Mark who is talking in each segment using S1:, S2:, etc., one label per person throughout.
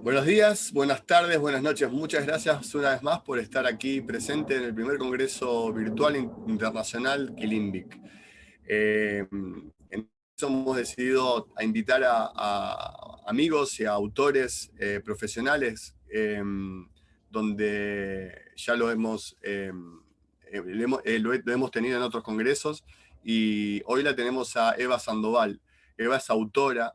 S1: Buenos días, buenas tardes, buenas noches. Muchas gracias una vez más por estar aquí presente en el primer Congreso Virtual Internacional Quilimbic. En eso hemos decidido invitar a amigos y a autores profesionales, donde ya lo hemos tenido en otros congresos, y hoy la tenemos a Eva Sandoval. Eva es autora.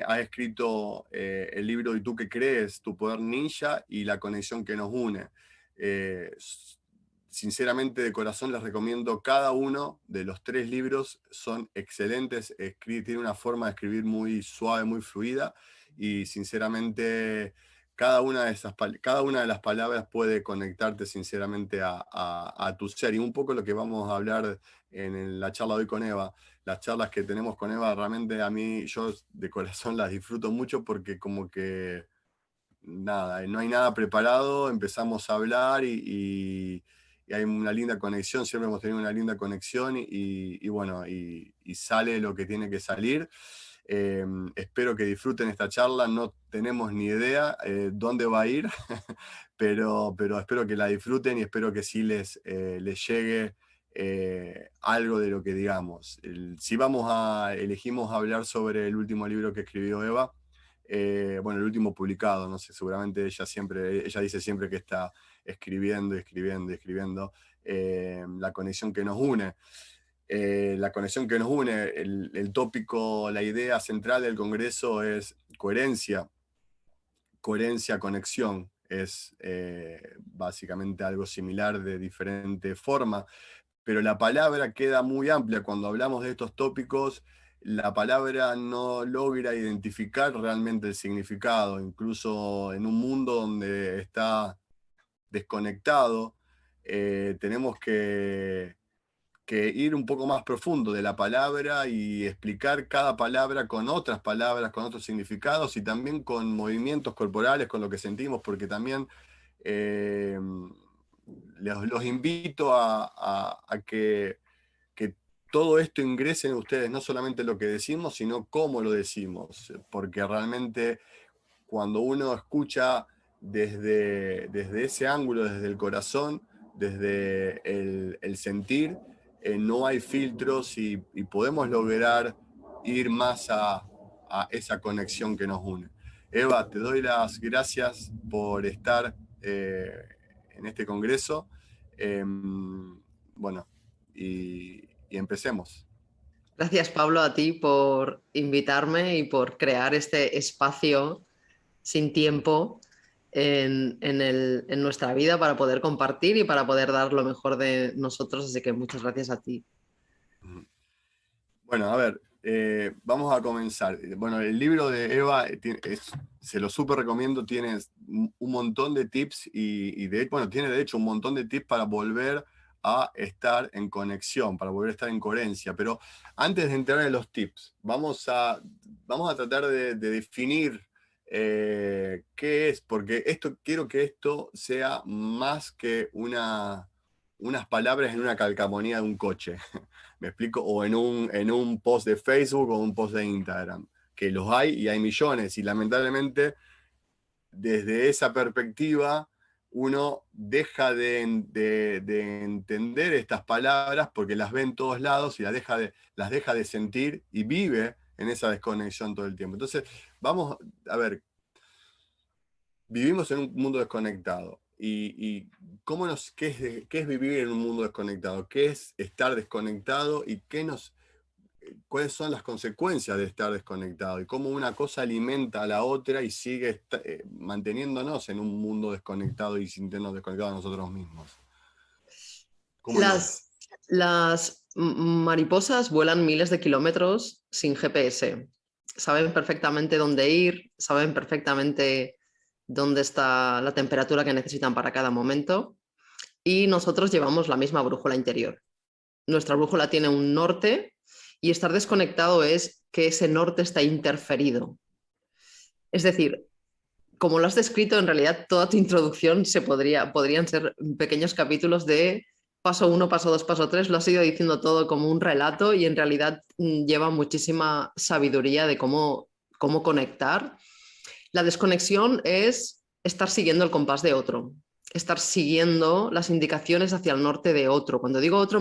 S1: Ha escrito el libro ¿Y tú qué crees? Tu poder ninja y la conexión que nos une. Sinceramente, de corazón, les recomiendo cada uno de los 3 libros. Son excelentes. Tiene una forma de escribir muy suave, muy fluida, y sinceramente cada una de las palabras puede conectarte sinceramente a tu ser. Y un poco lo que vamos a hablar en la charla de hoy con Eva. Las charlas que tenemos con Eva, realmente a mí, yo de corazón las disfruto mucho, porque como que nada, no hay nada preparado, empezamos a hablar y hay una linda conexión. Siempre hemos tenido una linda conexión y bueno, y sale lo que tiene que salir. Espero que disfruten esta charla. No tenemos ni idea dónde va a ir, pero espero que la disfruten y espero que sí les llegue algo de lo que digamos. Si elegimos hablar sobre el último libro que escribió Eva, bueno, el último publicado, no sé, seguramente ella dice siempre que está escribiendo, la conexión que nos une. La conexión que nos une, el tópico, la idea central del Congreso es coherencia. Coherencia, conexión, es básicamente algo similar de diferente forma, pero la palabra queda muy amplia. Cuando hablamos de estos tópicos, la palabra no logra identificar realmente el significado, incluso en un mundo donde está desconectado. Tenemos que ir un poco más profundo de la palabra y explicar cada palabra con otras palabras, con otros significados, y también con movimientos corporales, con lo que sentimos, porque también eh, los invito a que todo esto ingrese en ustedes, no solamente lo que decimos, sino cómo lo decimos, porque realmente cuando uno escucha desde ese ángulo, desde el corazón, desde el sentir, no hay filtros, y podemos lograr ir más a esa conexión que nos une. Eva, te doy las gracias por estar en este congreso. Bueno, y empecemos.
S2: Gracias, Pablo, a ti por invitarme y por crear este espacio sin tiempo en nuestra vida para poder compartir y para poder dar lo mejor de nosotros. Así que muchas gracias a ti.
S1: Bueno, a ver, vamos a comenzar. Bueno, el libro de Eva se lo súper recomiendo. Tiene un montón de tips bueno, tiene de hecho un montón de tips para volver a estar en conexión, para volver a estar en coherencia. Pero antes de entrar en los tips, vamos a tratar de definir qué es, porque quiero que esto sea más que unas palabras en una calcamonía de un coche. ¿Me explico? O en un post de Facebook o un post de Instagram, que los hay y hay millones, y lamentablemente desde esa perspectiva uno deja de entender estas palabras, porque las ve en todos lados y las deja de sentir, y vive en esa desconexión todo el tiempo. Entonces, vamos a ver, vivimos en un mundo desconectado. Y ¿qué es vivir en un mundo desconectado? ¿Qué es estar desconectado? ¿Y cuáles son las consecuencias de estar desconectado? Y cómo una cosa alimenta a la otra y sigue manteniéndonos en un mundo desconectado y sintiéndonos desconectados de nosotros mismos. ¿Cómo lo ves?
S2: Las mariposas vuelan miles de kilómetros sin GPS. Saben perfectamente dónde ir, saben perfectamente dónde está la temperatura que necesitan para cada momento, y nosotros llevamos la misma brújula interior. Nuestra brújula tiene un norte, y estar desconectado es que ese norte está interferido. Es decir, como lo has descrito, en realidad toda tu introducción podrían ser pequeños capítulos de paso 1, paso 2, paso 3. Lo has ido diciendo todo como un relato, y en realidad lleva muchísima sabiduría de cómo conectar. La desconexión es estar siguiendo el compás de otro, estar siguiendo las indicaciones hacia el norte de otro. Cuando digo otro,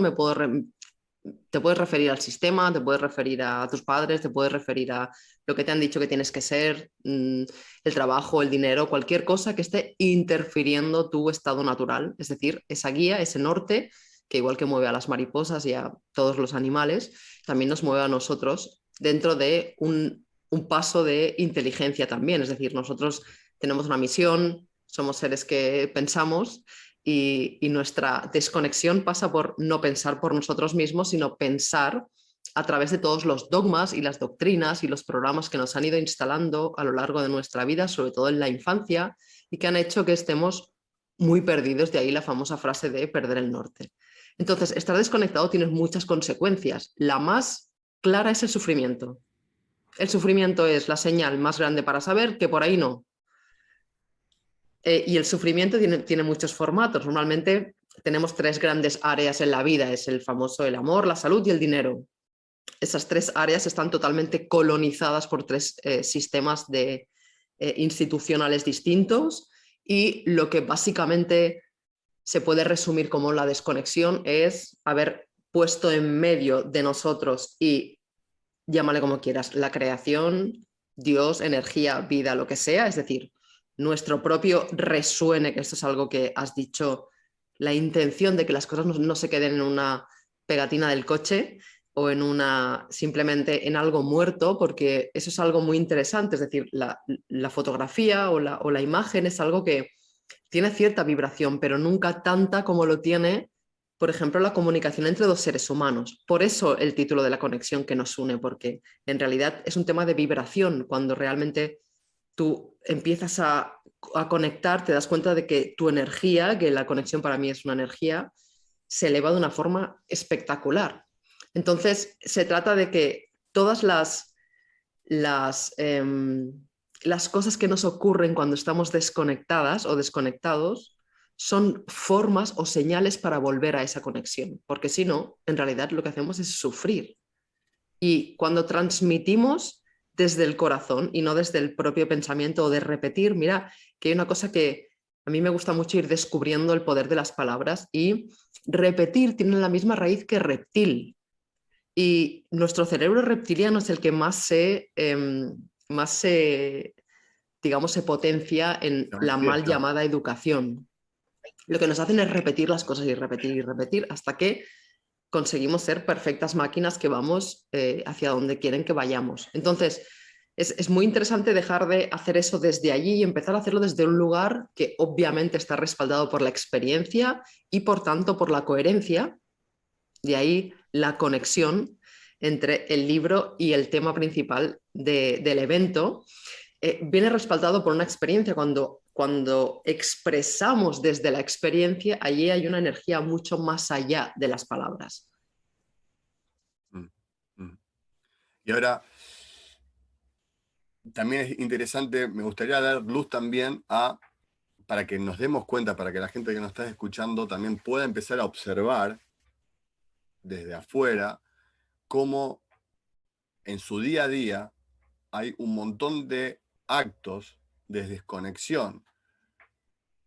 S2: te puedes referir al sistema, te puedes referir a tus padres, te puedes referir a lo que te han dicho que tienes que ser, el trabajo, el dinero, cualquier cosa que esté interfiriendo tu estado natural. Es decir, esa guía, ese norte, que igual que mueve a las mariposas y a todos los animales, también nos mueve a nosotros dentro de un paso de inteligencia también. Es decir, nosotros tenemos una misión, somos seres que pensamos y nuestra desconexión pasa por no pensar por nosotros mismos, sino pensar a través de todos los dogmas y las doctrinas y los programas que nos han ido instalando a lo largo de nuestra vida, sobre todo en la infancia, y que han hecho que estemos muy perdidos, de ahí la famosa frase de perder el norte. Entonces, estar desconectado tiene muchas consecuencias. La más clara es el sufrimiento. El sufrimiento es la señal más grande para saber que por ahí no. Y el sufrimiento tiene muchos formatos. Normalmente tenemos tres grandes áreas en la vida. Es el famoso el amor, la salud y el dinero. Esas tres áreas están totalmente colonizadas por tres sistemas institucionales distintos y lo que básicamente se puede resumir como la desconexión es haber puesto en medio de nosotros y llámale como quieras, la creación, Dios, energía, vida, lo que sea, es decir, nuestro propio resuene, que esto es algo que has dicho, la intención de que las cosas no se queden en una pegatina del coche o simplemente en algo muerto, porque eso es algo muy interesante, es decir, la fotografía o la imagen es algo que tiene cierta vibración, pero nunca tanta como lo tiene, por ejemplo, la comunicación entre dos seres humanos. Por eso el título de la conexión que nos une, porque en realidad es un tema de vibración. Cuando realmente tú empiezas a conectar, te das cuenta de que tu energía, que la conexión para mí es una energía, se eleva de una forma espectacular. Entonces, se trata de que todas las, eh, las cosas que nos ocurren cuando estamos desconectadas o desconectados son formas o señales para volver a esa conexión, porque si no, en realidad lo que hacemos es sufrir. Y cuando transmitimos desde el corazón y no desde el propio pensamiento o de repetir, mira, que hay una cosa que a mí me gusta mucho ir descubriendo el poder de las palabras y repetir tiene la misma raíz que reptil. Y nuestro cerebro reptiliano es el que más se, digamos, se potencia en
S1: Se
S2: la mal
S1: manifiesta.
S2: llamada educación. Lo que nos hacen es repetir las cosas y repetir hasta que conseguimos ser perfectas máquinas que vamos hacia donde quieren que vayamos. Entonces, es muy interesante dejar de hacer eso desde allí y empezar a hacerlo desde un lugar que obviamente está respaldado por la experiencia y por tanto por la coherencia. De ahí la conexión entre el libro y el tema principal del evento. Viene respaldado por una experiencia. Cuando expresamos desde la experiencia, allí hay una energía mucho más allá de las palabras.
S1: Mm, mm. Y ahora, también es interesante, me gustaría dar luz también para que nos demos cuenta, para que la gente que nos está escuchando también pueda empezar a observar desde afuera cómo en su día a día hay un montón de actos de desconexión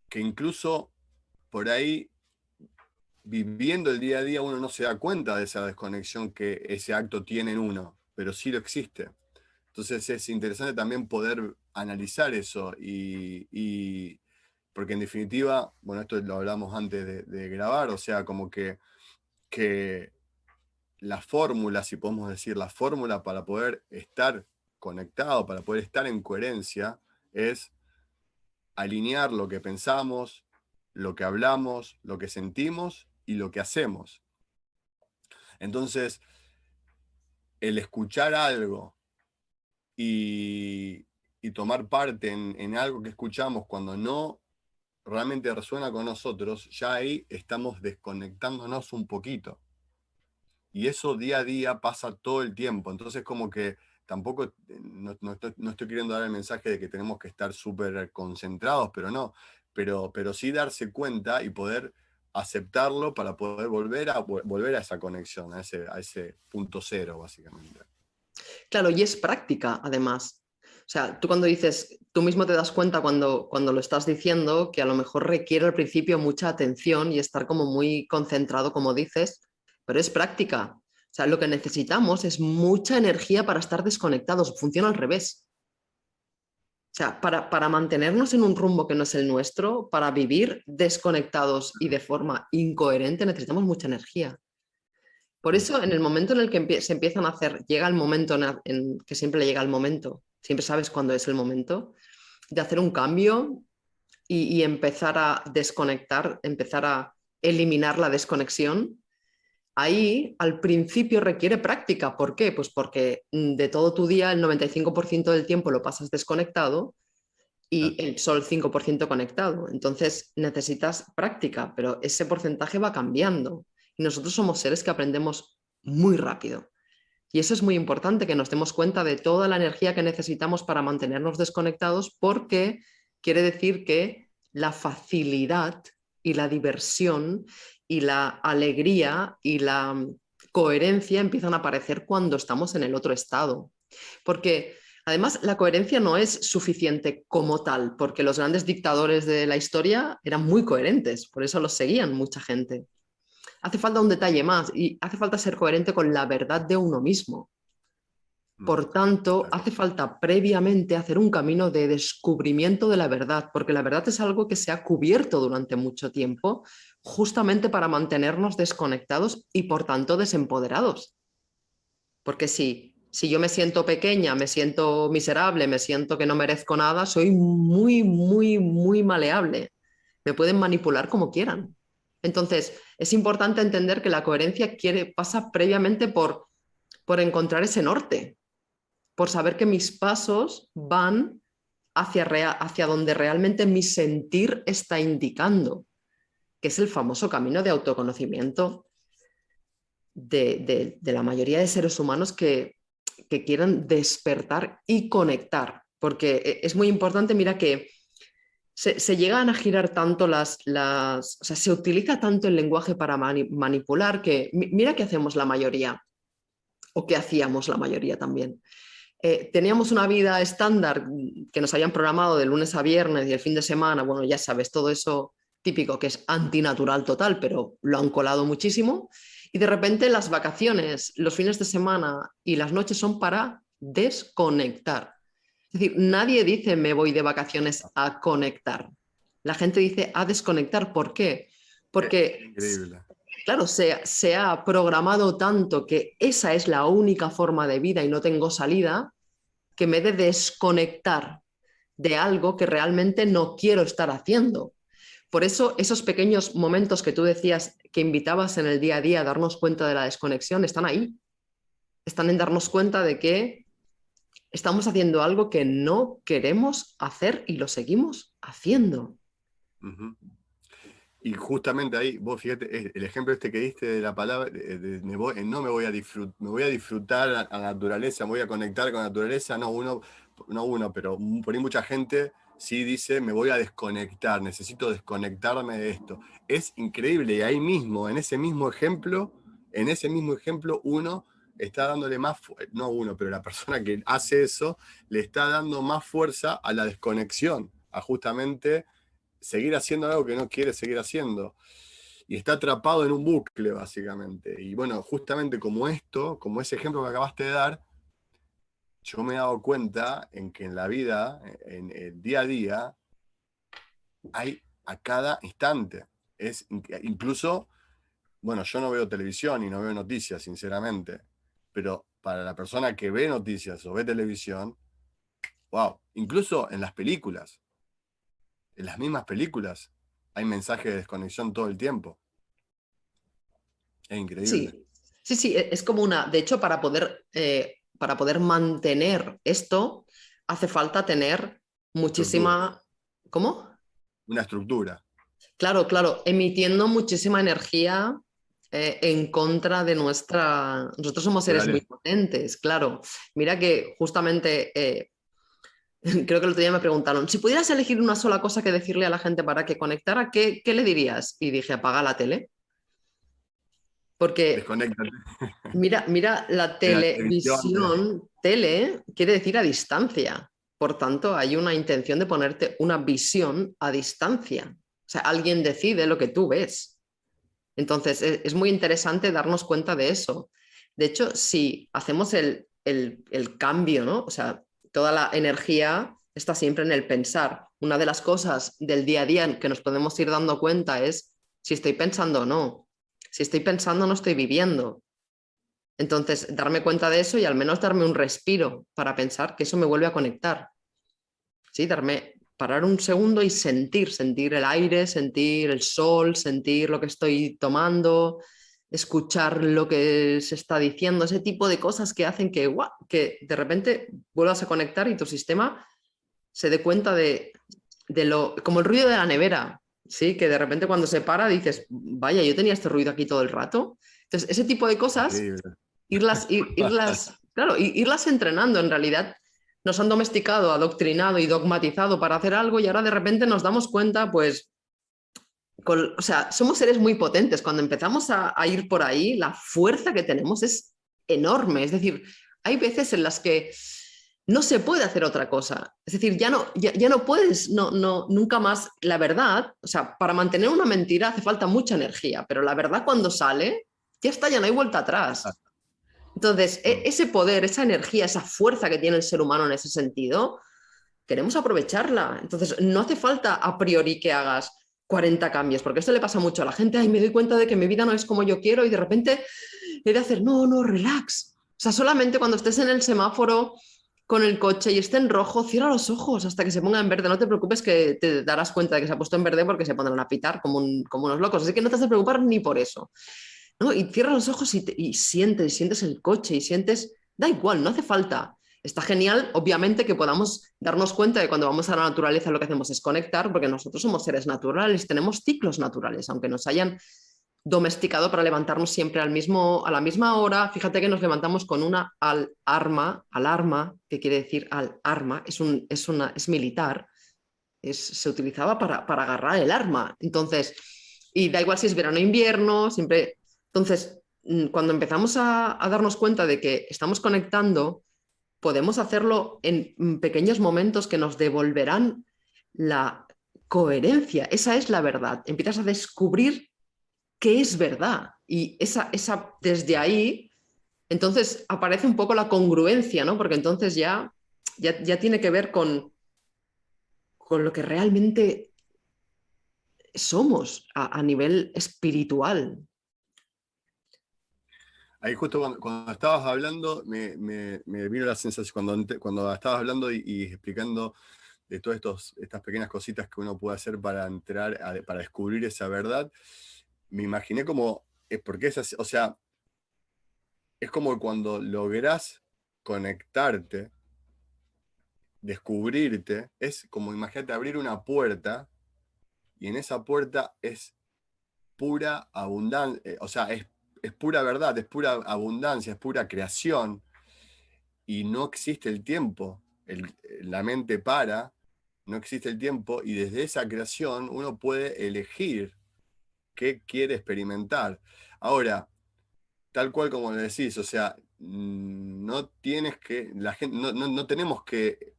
S1: que incluso por ahí viviendo el día a día uno no se da cuenta de esa desconexión que ese acto tiene en uno, pero sí lo existe. Entonces es interesante también poder analizar eso porque en definitiva, bueno, esto lo hablamos antes de grabar, o sea, como que la fórmula, si podemos decir, la fórmula para poder estar conectado, para poder estar en coherencia, es alinear lo que pensamos, lo que hablamos, lo que sentimos y lo que hacemos. Entonces, el escuchar algo y tomar parte en algo que escuchamos cuando no realmente resuena con nosotros, ya ahí estamos desconectándonos un poquito. Y eso día a día pasa todo el tiempo. Entonces, como que tampoco, no estoy queriendo dar el mensaje de que tenemos que estar súper concentrados, pero no. Pero sí darse cuenta y poder aceptarlo para poder volver a esa conexión, a ese punto cero, básicamente.
S2: Claro, y es práctica, además. O sea, tú cuando dices, tú mismo te das cuenta cuando lo estás diciendo que a lo mejor requiere al principio mucha atención y estar como muy concentrado, como dices, pero es práctica. O sea, lo que necesitamos es mucha energía para estar desconectados. Funciona al revés. O sea, para mantenernos en un rumbo que no es el nuestro, para vivir desconectados y de forma incoherente, necesitamos mucha energía. Por
S1: Mm,
S2: eso, en el momento en el que se empiezan a hacer, llega el momento que siempre llega el momento, siempre sabes cuándo es el momento, de hacer un cambio y empezar a desconectar, empezar a eliminar la desconexión. Ahí al principio requiere práctica. ¿Por qué? Pues porque de todo tu día el 95% del tiempo lo pasas desconectado y
S1: claro.
S2: el sol 5% conectado. Entonces necesitas práctica, pero ese porcentaje va cambiando. Y nosotros somos seres que aprendemos muy rápido. Y eso es muy importante, que nos demos cuenta de toda la energía que necesitamos para mantenernos desconectados, porque quiere decir que la facilidad y la diversión y la alegría y la coherencia empiezan a aparecer cuando estamos en el otro estado. Porque además la coherencia no es suficiente como tal, porque los grandes dictadores de la historia eran muy coherentes, por eso los seguían mucha gente. Hace falta un detalle más y hace falta ser coherente con la verdad de uno mismo.
S1: Mm,
S2: Por tanto,
S1: claro.
S2: hace falta previamente hacer un camino de descubrimiento de la verdad, porque la verdad es algo que se ha cubierto durante mucho tiempo, justamente para mantenernos desconectados y por tanto desempoderados. Porque si yo me siento pequeña, me siento miserable, me siento que no merezco nada, soy muy, muy, muy maleable. Me pueden manipular como quieran. Entonces, es importante entender que la coherencia pasa previamente por encontrar ese norte, por saber que mis pasos van hacia donde realmente mi sentir está indicando, que es el famoso camino de autoconocimiento de la mayoría de seres humanos que quieran despertar y conectar. Porque es muy importante, mira que se llegan a girar tanto o sea, se utiliza tanto el lenguaje para manipular que mira que hacemos la mayoría, o que hacíamos la mayoría también. Teníamos una vida estándar que nos habían programado de lunes a viernes y el fin de semana, bueno, ya sabes, todo eso típico que es antinatural total, pero lo han colado muchísimo. Y de repente las vacaciones, los fines de semana y las noches son para desconectar. Es decir, nadie dice me voy de vacaciones a conectar. La gente dice a desconectar. ¿Por qué? Porque
S1: Increíble.
S2: claro, se ha programado tanto que esa es la única forma de vida y no tengo salida, que me he de desconectar de algo que realmente no quiero estar haciendo. Por eso esos pequeños momentos que tú decías que invitabas en el día a día a darnos cuenta de la desconexión están ahí. Están en darnos cuenta de que estamos haciendo algo que no queremos hacer y lo seguimos haciendo.
S1: Ujú. Y justamente ahí, vos fíjate, el ejemplo este que diste de la palabra, no me voy a disfrutar a la naturaleza, me voy a conectar con la naturaleza, no uno, pero por ahí mucha gente sí dice, me voy a desconectar, necesito desconectarme de esto. Es increíble, y ahí mismo, en ese mismo ejemplo, uno está dándole no uno, pero la persona que hace eso, le está dando más fuerza a la desconexión, a justamente seguir haciendo algo que no quiere seguir haciendo. Y está atrapado en un bucle, básicamente. Y bueno, justamente como ese ejemplo que acabaste de dar, yo me he dado cuenta en que en la vida, en el día a día, hay a cada instante. Incluso, bueno, yo no veo televisión y no veo noticias, sinceramente, pero para la persona que ve noticias o ve televisión, wow, incluso en las mismas películas, hay mensajes de desconexión todo el tiempo. Es increíble.
S2: Sí, sí, sí, es como una, de hecho, para poder mantener esto, hace falta tener
S1: Estructura.
S2: muchísima, ¿cómo?
S1: Una estructura.
S2: Claro, claro, emitiendo muchísima energía en contra de nuestra... Nosotros somos seres muy
S1: Naturaleza.
S2: potentes, claro. Mira que justamente, creo que el otro día me preguntaron, si pudieras elegir una sola cosa que decirle a la gente para que conectara, ¿qué le dirías? Y dije, apaga la tele. Porque
S1: Desconéctate
S2: mira, la
S1: de la televisión.
S2: televisión, tele, quiere decir a distancia. por tanto, hay una intención de ponerte una visión a distancia. O sea, alguien decide lo que tú ves. Entonces, es muy interesante darnos cuenta de eso. De hecho, si hacemos el cambio, ¿no? O sea, toda la energía está siempre en el pensar. Una de las cosas del día a día que nos podemos ir dando cuenta es si estoy pensando o no. Si estoy pensando, no estoy viviendo. Entonces, darme cuenta de eso y al menos darme un respiro para pensar que eso me vuelve a conectar. ¿Sí? Parar un segundo y sentir el aire, sentir el sol, sentir lo que estoy tomando, escuchar lo que se está diciendo, ese tipo de cosas que hacen que de repente vuelvas a conectar y tu sistema se dé cuenta como el ruido de la nevera, ¿sí? Que de repente cuando se para dices, vaya, yo tenía este ruido aquí todo el rato. Entonces, ese tipo de cosas,
S1: Increíble.
S2: claro, irlas entrenando en realidad. Nos han domesticado, adoctrinado y dogmatizado para hacer algo y ahora de repente nos damos cuenta, pues, o sea, somos seres muy potentes. Cuando empezamos a ir por ahí, la fuerza que tenemos es enorme. Es decir, hay veces en las que no se puede hacer otra cosa. Es decir, ya no puedes, nunca más. La verdad, o sea, para mantener una mentira hace falta mucha energía, pero la verdad cuando sale, ya está, ya no hay vuelta atrás. Entonces, ese poder, esa energía, esa fuerza que tiene el ser humano en ese sentido, queremos aprovecharla. Entonces, no hace falta a priori que hagas 40 cambios, porque esto le pasa mucho a la gente, ay, me doy cuenta de que mi vida no es como yo quiero y de repente he de hacer, no, relax. O sea, solamente cuando estés en el semáforo con el coche y esté en rojo, cierra los ojos hasta que se ponga en verde. No te preocupes que te darás cuenta de que se ha puesto en verde porque se pondrán a pitar como unos locos. Así que no te has de preocupar ni por eso, ¿no? Y cierras los ojos y sientes el coche y sientes, da igual, no hace falta. Está genial, obviamente, que podamos darnos cuenta de cuando vamos a la naturaleza lo que hacemos es conectar, porque nosotros somos seres naturales, tenemos ciclos naturales, aunque nos hayan domesticado para levantarnos siempre a la misma hora. Fíjate que nos levantamos con una alarma, que quiere decir alarma, es militar, se utilizaba para agarrar el arma. Entonces, y da igual si es verano o invierno, siempre. Entonces, cuando empezamos a darnos cuenta de que estamos conectando, podemos hacerlo en pequeños momentos que nos devolverán la coherencia. Esa es la verdad. Empiezas a descubrir qué es verdad. Y desde ahí, entonces aparece un poco la congruencia, ¿no? Porque entonces ya tiene que ver con lo que realmente somos a nivel espiritual.
S1: Ahí justo cuando estabas hablando, me vino la sensación, cuando estabas hablando y explicando de todas estas pequeñas cositas que uno puede hacer para entrar, para descubrir esa verdad, me imaginé como, porque es así, o sea, es como cuando lográs conectarte, descubrirte, es como, imagínate, abrir una puerta y en esa puerta es pura abundancia, o sea, es pura verdad, es pura abundancia, es pura creación y no existe el tiempo. La mente para, no existe el tiempo y desde esa creación uno puede elegir qué quiere experimentar. Ahora, tal cual como le decís, o sea, no tienes que, la gente, no tenemos que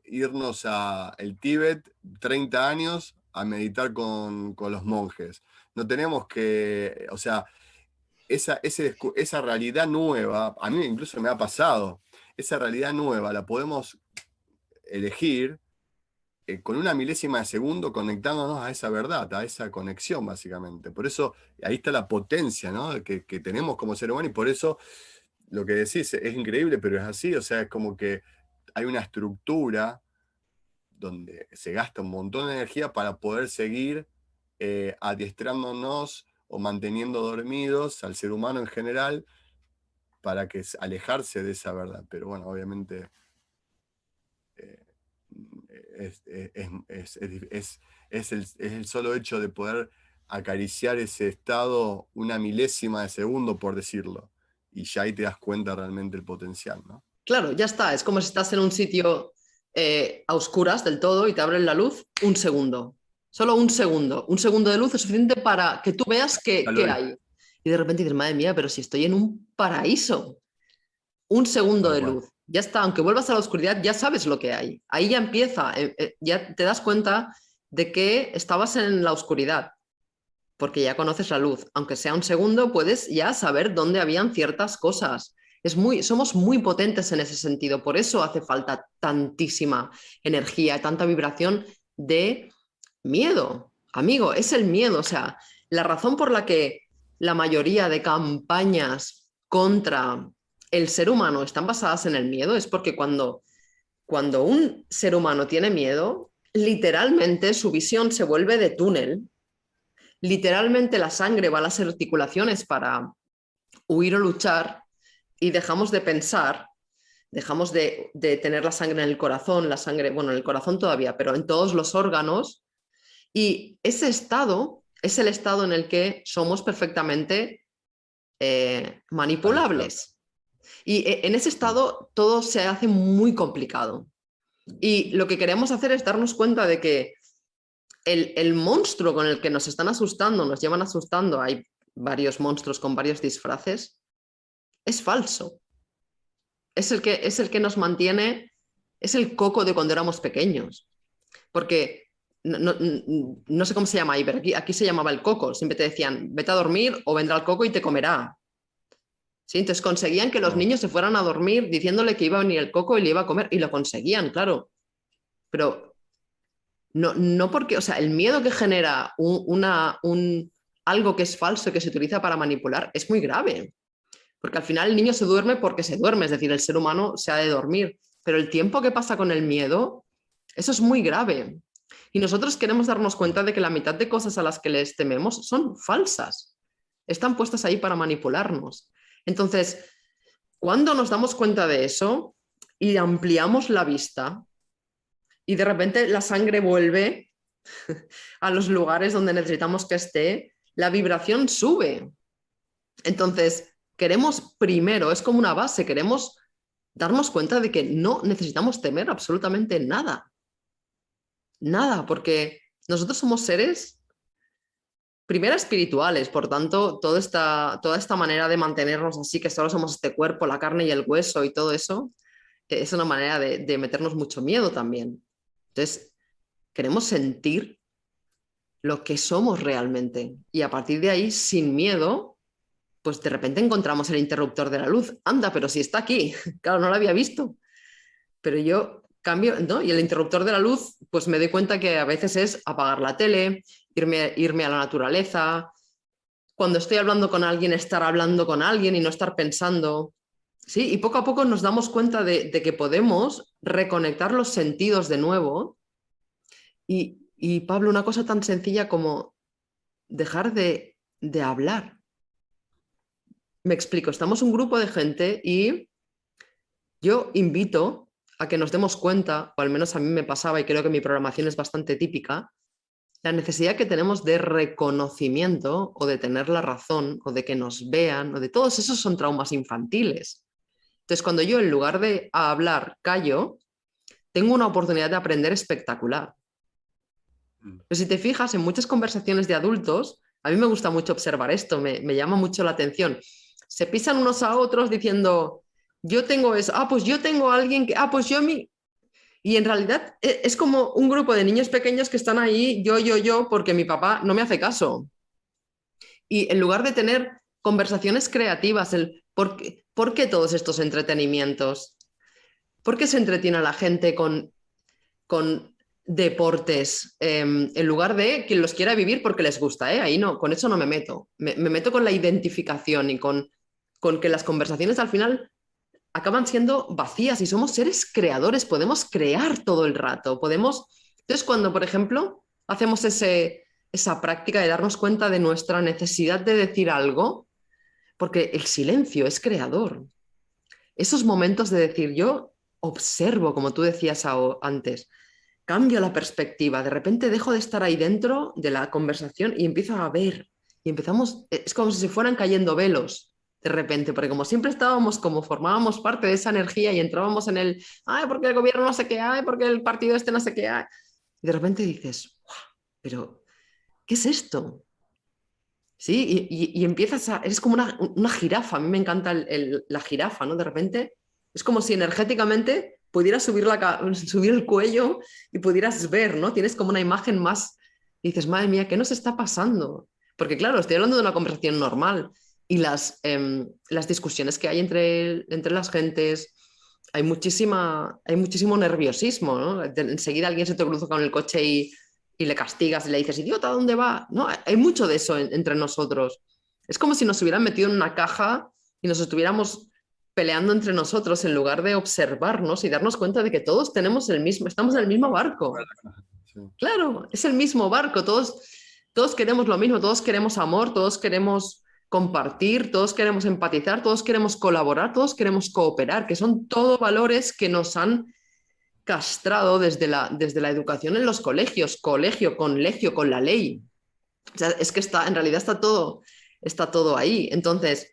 S1: irnos a el Tíbet 30 años a meditar con los monjes. No tenemos que, o sea, esa realidad nueva, a mí incluso me ha pasado, esa realidad nueva la podemos elegir con una milésima de segundo conectándonos a esa verdad, a esa conexión básicamente. Por eso ahí está la potencia, ¿no? que tenemos como ser humano y por eso lo que decís es increíble, pero es así, o sea, es como que hay una estructura donde se gasta un montón de energía para poder seguir adiestrándonos o manteniendo dormidos al ser humano en general para que alejarse de esa verdad. Pero bueno, obviamente eh, es el solo hecho de poder acariciar ese estado una milésima de segundo, por decirlo, y ya ahí te das cuenta realmente el potencial, ¿no?
S2: Claro, ya está. Es como si estás en un sitio a oscuras del todo y te abren la luz un segundo. Solo un segundo. Un segundo de luz es suficiente para que tú veas qué hay. Y de repente dices, madre mía, pero si estoy en un paraíso. Un segundo
S1: Tal
S2: de
S1: cual.
S2: luz. Ya está, aunque vuelvas a la oscuridad, ya sabes lo que hay. Ahí ya empieza, ya te das cuenta de que estabas en la oscuridad, porque ya conoces la luz. Aunque sea un segundo, puedes ya saber dónde habían ciertas cosas. Somos muy potentes en ese sentido, por eso hace falta tantísima energía, tanta vibración de miedo. Amigo, es el miedo. O sea, la razón por la que la mayoría de campañas contra el ser humano están basadas en el miedo es porque cuando un ser humano tiene miedo, literalmente su visión se vuelve de túnel, literalmente la sangre va a las articulaciones para huir o luchar y dejamos de pensar, dejamos de tener la sangre en el corazón, la sangre, bueno, en el corazón todavía, pero en todos los órganos. Y ese estado es el estado en el que somos perfectamente manipulables. Y en ese estado todo se hace muy complicado. Y lo que queremos hacer es darnos cuenta de que el monstruo con el que nos están asustando, nos llevan asustando, hay varios monstruos con varios disfraces, es falso. Es el que nos mantiene, es el coco de cuando éramos pequeños. Porque no sé cómo se llama ahí, pero aquí se llamaba el coco. Siempre te decían, vete a dormir o vendrá el coco y te comerá. ¿Sí? Entonces conseguían que los niños se fueran a dormir diciéndole que iba a venir el coco y le iba a comer. Y lo conseguían, claro. Pero no porque, o sea, el miedo que genera algo que es falso, que se utiliza para manipular, es muy grave. Porque al final el niño se duerme porque se duerme, es decir, el ser humano se ha de dormir. Pero el tiempo que pasa con el miedo, eso es muy grave. Y nosotros queremos darnos cuenta de que la mitad de cosas a las que les tememos son falsas. Están puestas ahí para manipularnos. Entonces, cuando nos damos cuenta de eso y ampliamos la vista y de repente la sangre vuelve a los lugares donde necesitamos que esté, la vibración sube. Entonces, queremos primero, es como una base, queremos darnos cuenta de que no necesitamos temer absolutamente nada. Nada, porque nosotros somos seres primero espirituales, por tanto, toda esta manera de mantenernos así, que solo somos este cuerpo, la carne y el hueso y todo eso, es una manera de meternos mucho miedo también. Entonces, queremos sentir lo que somos realmente y a partir de ahí, sin miedo, pues de repente encontramos el interruptor de la luz. Anda, pero si está aquí, claro, no lo había visto, pero yo cambio, ¿no? Y el interruptor de la luz, pues me doy cuenta que a veces es apagar la tele, irme a la naturaleza. Cuando estoy hablando con alguien, estar hablando con alguien y no estar pensando. Sí, y poco a poco nos damos cuenta de que podemos reconectar los sentidos de nuevo. Y Pablo, una cosa tan sencilla como dejar de hablar. Me explico, estamos un grupo de gente y yo invito a que nos demos cuenta, o al menos a mí me pasaba y creo que mi programación es bastante típica, la necesidad que tenemos de reconocimiento o de tener la razón o de que nos vean o de todos esos son traumas infantiles. Entonces, cuando yo en lugar de hablar callo, tengo una oportunidad de aprender espectacular. Pero si te fijas en muchas conversaciones de adultos, a mí me gusta mucho observar esto, me llama mucho la atención. Se pisan unos a otros diciendo, yo tengo eso, pues yo tengo a alguien que, pues yo mi... Y en realidad es como un grupo de niños pequeños que están ahí, yo, porque mi papá no me hace caso. Y en lugar de tener conversaciones creativas, ¿por qué todos estos entretenimientos? ¿Por qué se entretiene a la gente con deportes en lugar de quien los quiera vivir porque les gusta? Ahí no, con eso no me meto. Me meto con la identificación y con que las conversaciones al final acaban siendo vacías y somos seres creadores, podemos crear todo el rato, podemos... Entonces, cuando, por ejemplo, hacemos esa práctica de darnos cuenta de nuestra necesidad de decir algo, porque el silencio es creador. Esos momentos de decir, yo observo, como tú decías antes, cambio la perspectiva, de repente dejo de estar ahí dentro de la conversación y empiezo a ver, y empezamos, es como si se fueran cayendo velos de repente, porque como siempre estábamos, como formábamos parte de esa energía y entrábamos en ay, porque el gobierno no sé qué hay, porque el partido este no sé qué hay, y de repente dices, wow, pero, ¿qué es esto? ¿Sí? Y empiezas eres como una jirafa, a mí me encanta la jirafa, ¿no? De repente Es como si energéticamente pudieras subir el cuello y pudieras ver, ¿no? Tienes como una imagen más y dices, madre mía, ¿qué nos está pasando? Porque claro, estoy hablando de una conversación normal y las discusiones que hay entre las gentes, hay muchísimo nerviosismo, ¿no? Enseguida alguien se te cruza con el coche y le castigas y le dices, idiota, ¿dónde va? No, hay mucho de eso entre nosotros. Es como si nos hubieran metido en una caja y nos estuviéramos peleando entre nosotros en lugar de observarnos y darnos cuenta de que todos estamos en el mismo barco.
S1: Sí.
S2: Claro, es el mismo barco, todos queremos lo mismo, todos queremos amor, todos queremos compartir, todos queremos empatizar, todos queremos colaborar, todos queremos cooperar, que son todos valores que nos han castrado desde la educación en los colegios, colegio, con legio, con la ley. O sea, es que en realidad está todo ahí. Entonces,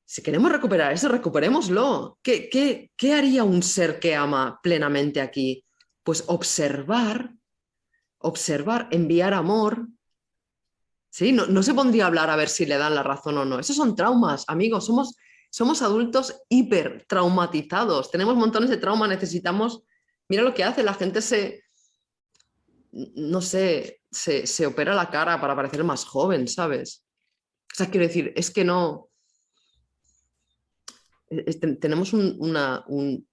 S2: si queremos recuperar eso, recuperémoslo. ¿Qué haría un ser que ama plenamente aquí? Pues observar, enviar amor. ¿Sí? No se pondría a hablar a ver si le dan la razón o no. Esos son traumas, amigos. Somos adultos hiper traumatizados. Tenemos montones de trauma, necesitamos... Mira lo que hace, la gente no sé, se opera la cara para parecer más joven, ¿sabes? O sea, quiero decir, es que no... tenemos un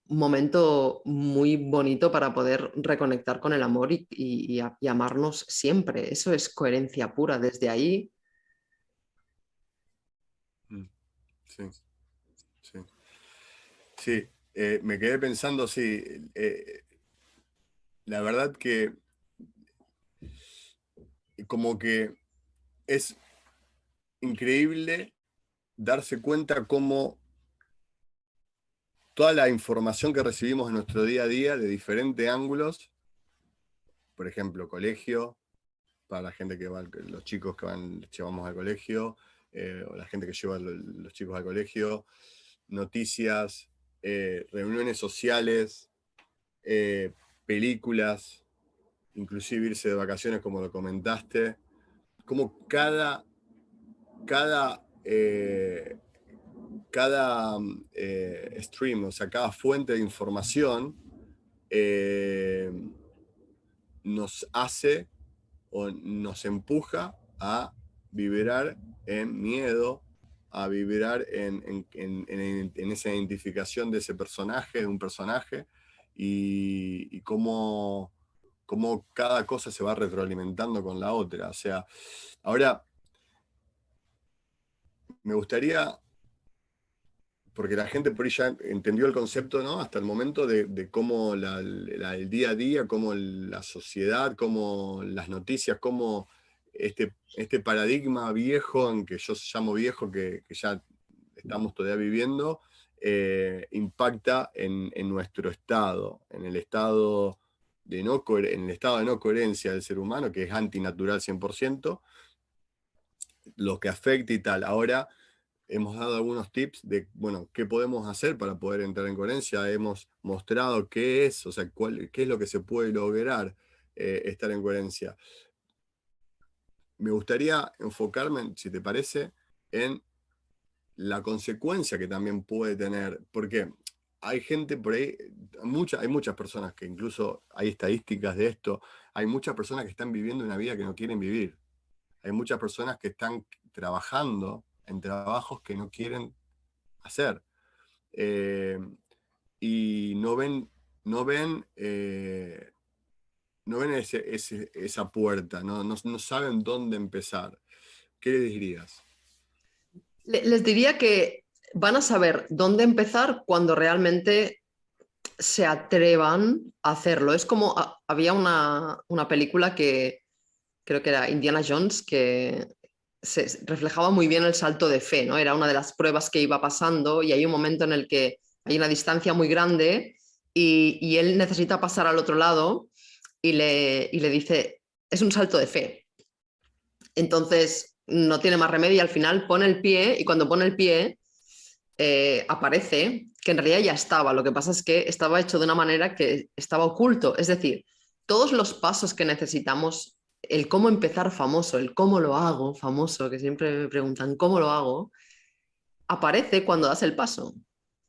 S2: momento muy bonito para poder reconectar con el amor y amarnos siempre. Eso es coherencia pura. Desde ahí,
S1: Mm, sí, sí. Sí, me quedé pensando, sí, la verdad que como que es increíble darse cuenta cómo toda la información que recibimos en nuestro día a día de diferentes ángulos, por ejemplo, colegio, para la gente que va, los chicos que llevamos al colegio, o la gente que lleva los chicos al colegio, noticias, reuniones sociales, películas, inclusive irse de vacaciones como lo comentaste, como cada, stream, o sea, cada fuente de información eh, nos hace o nos empuja a vibrar en miedo, a vibrar en esa identificación de ese personaje, de un personaje, y cómo cada cosa se va retroalimentando con la otra. O sea, ahora me gustaría, porque la gente por ahí ya entendió el concepto, ¿no? Hasta el momento de cómo el día a día, cómo la sociedad, cómo las noticias, cómo este paradigma viejo, en que yo llamo viejo, que ya estamos todavía viviendo, impacta en nuestro estado, en el estado en el estado de no coherencia del ser humano, que es antinatural 100%, lo que afecta y tal. Ahora hemos dado algunos tips de, bueno, qué podemos hacer para poder entrar en coherencia. Hemos mostrado qué es, o sea, qué es lo que se puede lograr estar en coherencia. Me gustaría enfocarme, si te parece, en la consecuencia que también puede tener, porque hay gente por ahí, hay muchas personas que incluso hay estadísticas de esto, hay muchas personas que están viviendo una vida que no quieren vivir. Hay muchas personas que están trabajando en trabajos que no quieren hacer. Eh, y no ven, no ven esa puerta, no saben dónde empezar. ¿Qué les dirías?
S2: les diría que van a saber dónde empezar cuando realmente se atrevan a hacerlo. Es como había una película que creo que era Indiana Jones, que reflejaba muy bien el salto de fe, ¿no? Era una de las pruebas que iba pasando y hay un momento en el que hay una distancia muy grande y él necesita pasar al otro lado y le dice, es un salto de fe. Entonces no tiene más remedio y al final pone el pie y cuando pone el pie aparece que en realidad ya estaba. Lo que pasa es que estaba hecho de una manera que estaba oculto. Es decir, todos los pasos que necesitamos, el cómo empezar famoso, el cómo lo hago famoso, que siempre me preguntan cómo lo hago, aparece cuando das el paso.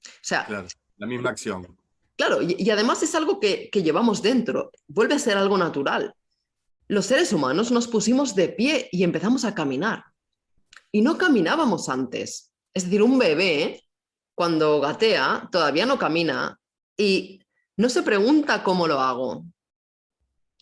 S2: O sea,
S1: Claro, la misma acción.
S2: claro, y además es algo que llevamos dentro, vuelve a ser algo natural. Los seres humanos nos pusimos de pie y empezamos a caminar. Y no caminábamos antes. Es decir, un bebé, cuando gatea, todavía no camina y no se pregunta cómo lo hago.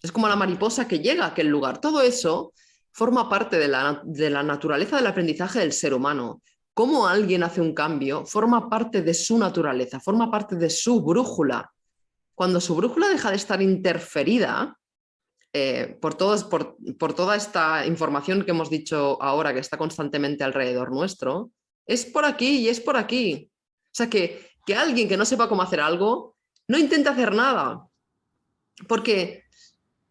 S2: Es como la mariposa que llega a aquel lugar. Todo eso forma parte de la naturaleza del aprendizaje del ser humano. Cómo alguien hace un cambio forma parte de su naturaleza, forma parte de su brújula. Cuando su brújula deja de estar interferida por toda esta información que hemos dicho ahora, que está constantemente alrededor nuestro, es por aquí y es por aquí. O sea, que alguien que no sepa cómo hacer algo no intente hacer nada, porque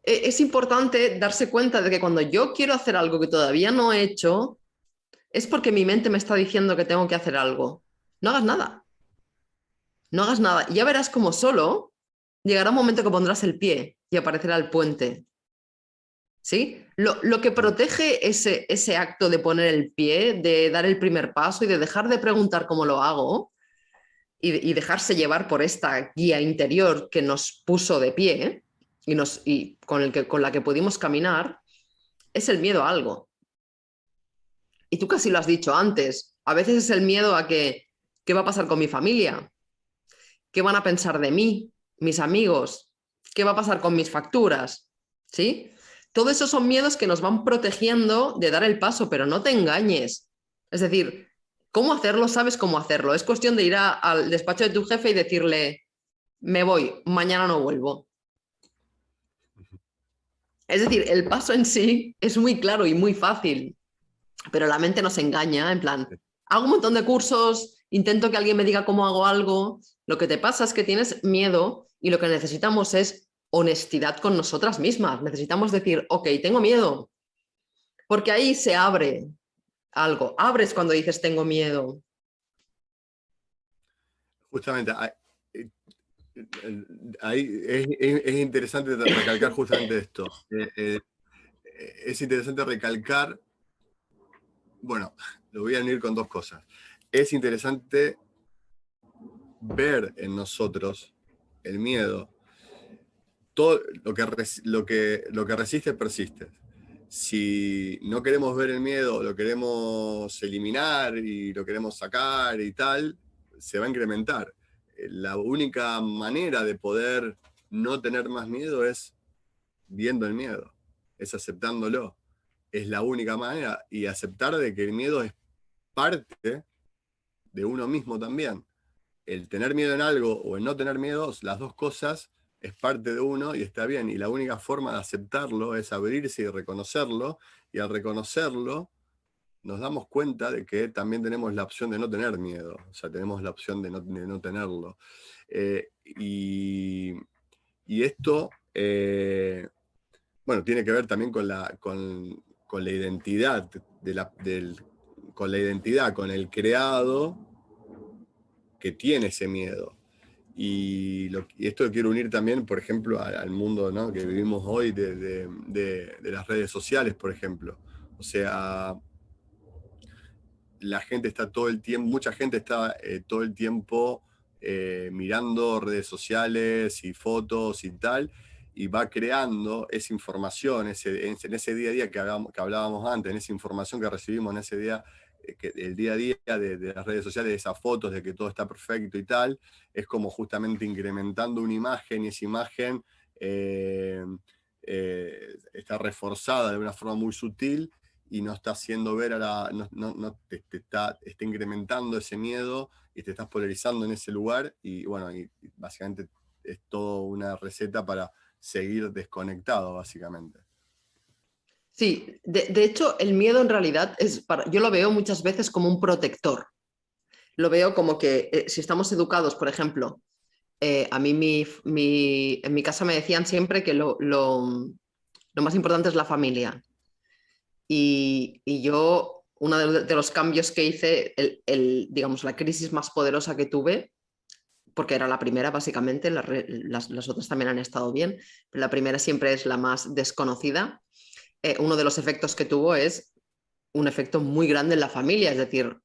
S2: es importante darse cuenta de que cuando yo quiero hacer algo que todavía no he hecho, es porque mi mente me está diciendo que tengo que hacer algo. No hagas nada, no hagas nada. Y ya verás como solo llegará un momento que pondrás el pie y aparecerá el puente. ¿Sí? Lo que protege ese acto de poner el pie, de dar el primer paso y de dejar de preguntar cómo lo hago y dejarse llevar por esta guía interior que nos puso de pie y con la que pudimos caminar, es el miedo a algo. Y tú casi lo has dicho antes, a veces es el miedo a qué va a pasar con mi familia, qué van a pensar de mí, mis amigos, qué va a pasar con mis facturas, ¿sí? Todos esos son miedos que nos van protegiendo de dar el paso, pero no te engañes. Es decir, ¿cómo hacerlo? Sabes cómo hacerlo. Es cuestión de ir al despacho de tu jefe y decirle, me voy, mañana no vuelvo. Es decir, el paso en sí es muy claro y muy fácil, pero la mente nos engaña, en plan, hago un montón de cursos, intento que alguien me diga cómo hago algo, lo que te pasa es que tienes miedo y lo que necesitamos es honestidad con nosotras mismas. Necesitamos decir, ok, tengo miedo, porque ahí se abre algo. Abres cuando dices tengo miedo.
S1: Justamente, ahí es interesante recalcar justamente esto. Es interesante recalcar, bueno, lo voy a unir con dos cosas. Es interesante ver en nosotros el miedo. Todo lo que resiste, persiste. Si no queremos ver el miedo, lo queremos eliminar y lo queremos sacar y tal, se va a incrementar. La única manera de poder no tener más miedo es viendo el miedo, es aceptándolo. Es la única manera. Y aceptar de que el miedo es parte de uno mismo también. El tener miedo en algo o el no tener miedo, las dos cosas es parte de uno y está bien. Y la única forma de aceptarlo es abrirse y reconocerlo. Y al reconocerlo, nos damos cuenta de que también tenemos la opción de no tener miedo. O sea, tenemos la opción de no tenerlo. Y esto, bueno, tiene que ver también con la identidad, con la identidad, con el creado que tiene ese miedo. Y esto lo quiero unir también, por ejemplo, al mundo, ¿no?, que vivimos hoy de las redes sociales, por ejemplo. O sea, la gente está todo el tiempo, mucha gente está todo el tiempo mirando redes sociales y fotos y tal, y va creando esa información, en ese día a día que hablábamos antes, en esa información que recibimos en ese día, el día a día de las redes sociales, de esas fotos de que todo está perfecto y tal, es como justamente incrementando una imagen y esa imagen está reforzada de una forma muy sutil y no está haciendo ver no te está incrementando ese miedo y te estás polarizando en ese lugar y bueno, y básicamente es toda una receta para seguir desconectado, básicamente.
S2: Sí, de hecho, el miedo en realidad yo lo veo muchas veces como un protector. Lo veo como que si estamos educados, por ejemplo, a mí en mi casa me decían siempre que lo más importante es la familia. Y yo, uno de los cambios que hice, digamos, la crisis más poderosa que tuve, porque era la primera básicamente, las otras también han estado bien, pero la primera siempre es la más desconocida. Uno de los efectos que tuvo es un efecto muy grande en la familia, es decir,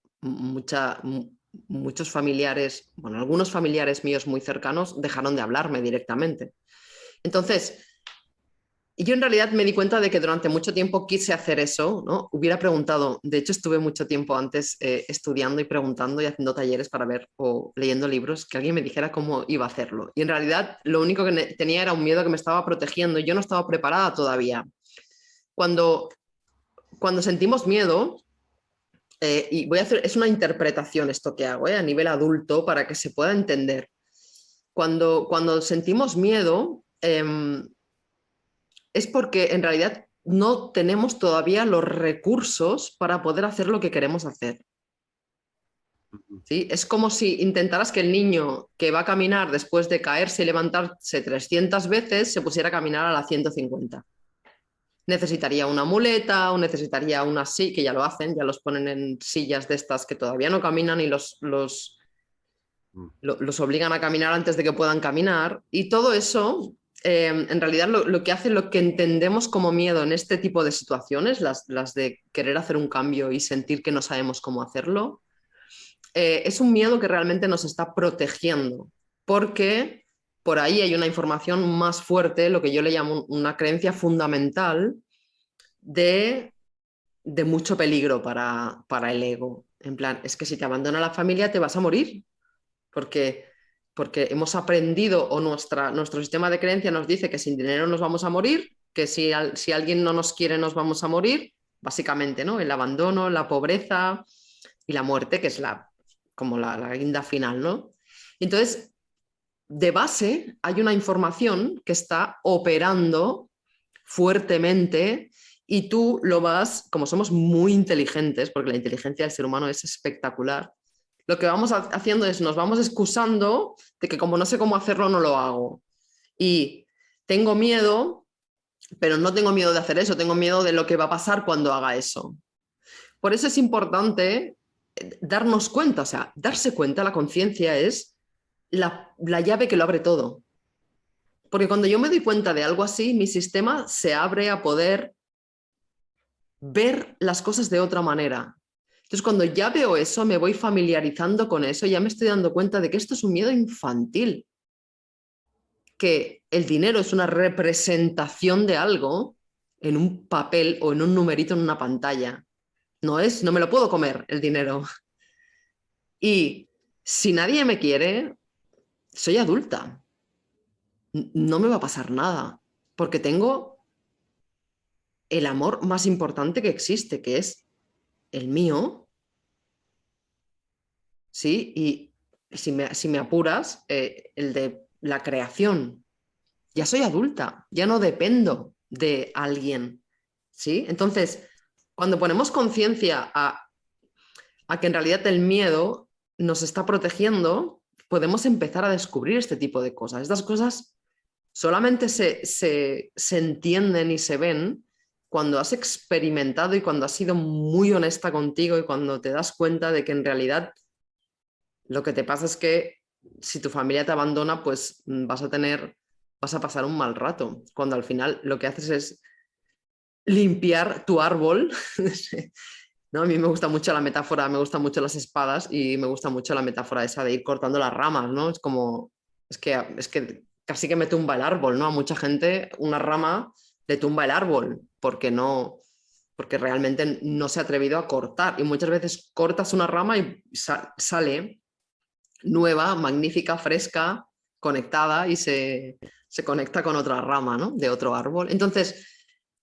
S2: muchos familiares, bueno, algunos familiares míos muy cercanos dejaron de hablarme directamente. Entonces, yo en realidad me di cuenta de que durante mucho tiempo quise hacer eso, ¿no? Hubiera preguntado, de hecho estuve mucho tiempo antes estudiando y preguntando y haciendo talleres para ver o leyendo libros, que alguien me dijera cómo iba a hacerlo. Y en realidad lo único que tenía era un miedo que me estaba protegiendo y yo no estaba preparada todavía. Cuando, cuando sentimos miedo, y voy a hacer, es una interpretación esto que hago, a nivel adulto para que se pueda entender. Cuando sentimos miedo, es porque en realidad no tenemos todavía los recursos para poder hacer lo que queremos hacer. ¿Sí? Es como si intentaras que el niño que va a caminar después de caerse y levantarse 300 veces se pusiera a caminar a la 150. Necesitaría una muleta o necesitaría una silla, que ya lo hacen, ya los ponen en sillas de estas que todavía no caminan y los obligan a caminar antes de que puedan caminar. Y todo eso, en realidad, lo que hace, lo que entendemos como miedo en este tipo de situaciones, las de querer hacer un cambio y sentir que no sabemos cómo hacerlo, es un miedo que realmente nos está protegiendo, porque por ahí hay una información más fuerte, lo que yo le llamo una creencia fundamental de, de mucho peligro para el ego. En plan, es que si te abandona la familia te vas a morir, porque, porque hemos aprendido o nuestro sistema de creencia nos dice que sin dinero nos vamos a morir, que si alguien no nos quiere nos vamos a morir, básicamente, ¿no? El abandono, la pobreza y la muerte, que es como la guinda final, ¿no? Entonces, de base hay una información que está operando fuertemente y tú lo vas, como somos muy inteligentes, porque la inteligencia del ser humano es espectacular, lo que vamos haciendo es nos vamos excusando de que como no sé cómo hacerlo, no lo hago. Y tengo miedo, pero no tengo miedo de hacer eso, tengo miedo de lo que va a pasar cuando haga eso. Por eso es importante darnos cuenta, o sea, darse cuenta, la conciencia es la llave que lo abre todo. Porque cuando yo me doy cuenta de algo así, mi sistema se abre a poder ver las cosas de otra manera. Entonces, cuando ya veo eso, me voy familiarizando con eso, ya me estoy dando cuenta de que esto es un miedo infantil, que el dinero es una representación de algo en un papel o en un numerito en una pantalla. No me lo puedo comer el dinero. Y si nadie me quiere, soy adulta. No me va a pasar nada, porque tengo el amor más importante que existe, que es el mío, ¿sí? Y si me apuras, el de la creación. Ya soy adulta, ya no dependo de alguien, ¿sí? Entonces, cuando ponemos conciencia a que en realidad el miedo nos está protegiendo, podemos empezar a descubrir este tipo de cosas. Estas cosas solamente se entienden y se ven cuando has experimentado y cuando has sido muy honesta contigo y cuando te das cuenta de que en realidad lo que te pasa es que si tu familia te abandona, pues vas a pasar un mal rato, cuando al final lo que haces es limpiar tu árbol. ¿No? A mí me gusta mucho la metáfora, me gustan mucho las espadas y me gusta mucho la metáfora esa de ir cortando las ramas, ¿no? Es como, es que casi que me tumba el árbol, ¿no? A mucha gente una rama le tumba el árbol porque no, porque realmente no se ha atrevido a cortar y muchas veces cortas una rama y sale nueva, magnífica, fresca, conectada y se conecta con otra rama, ¿no? De otro árbol. Entonces,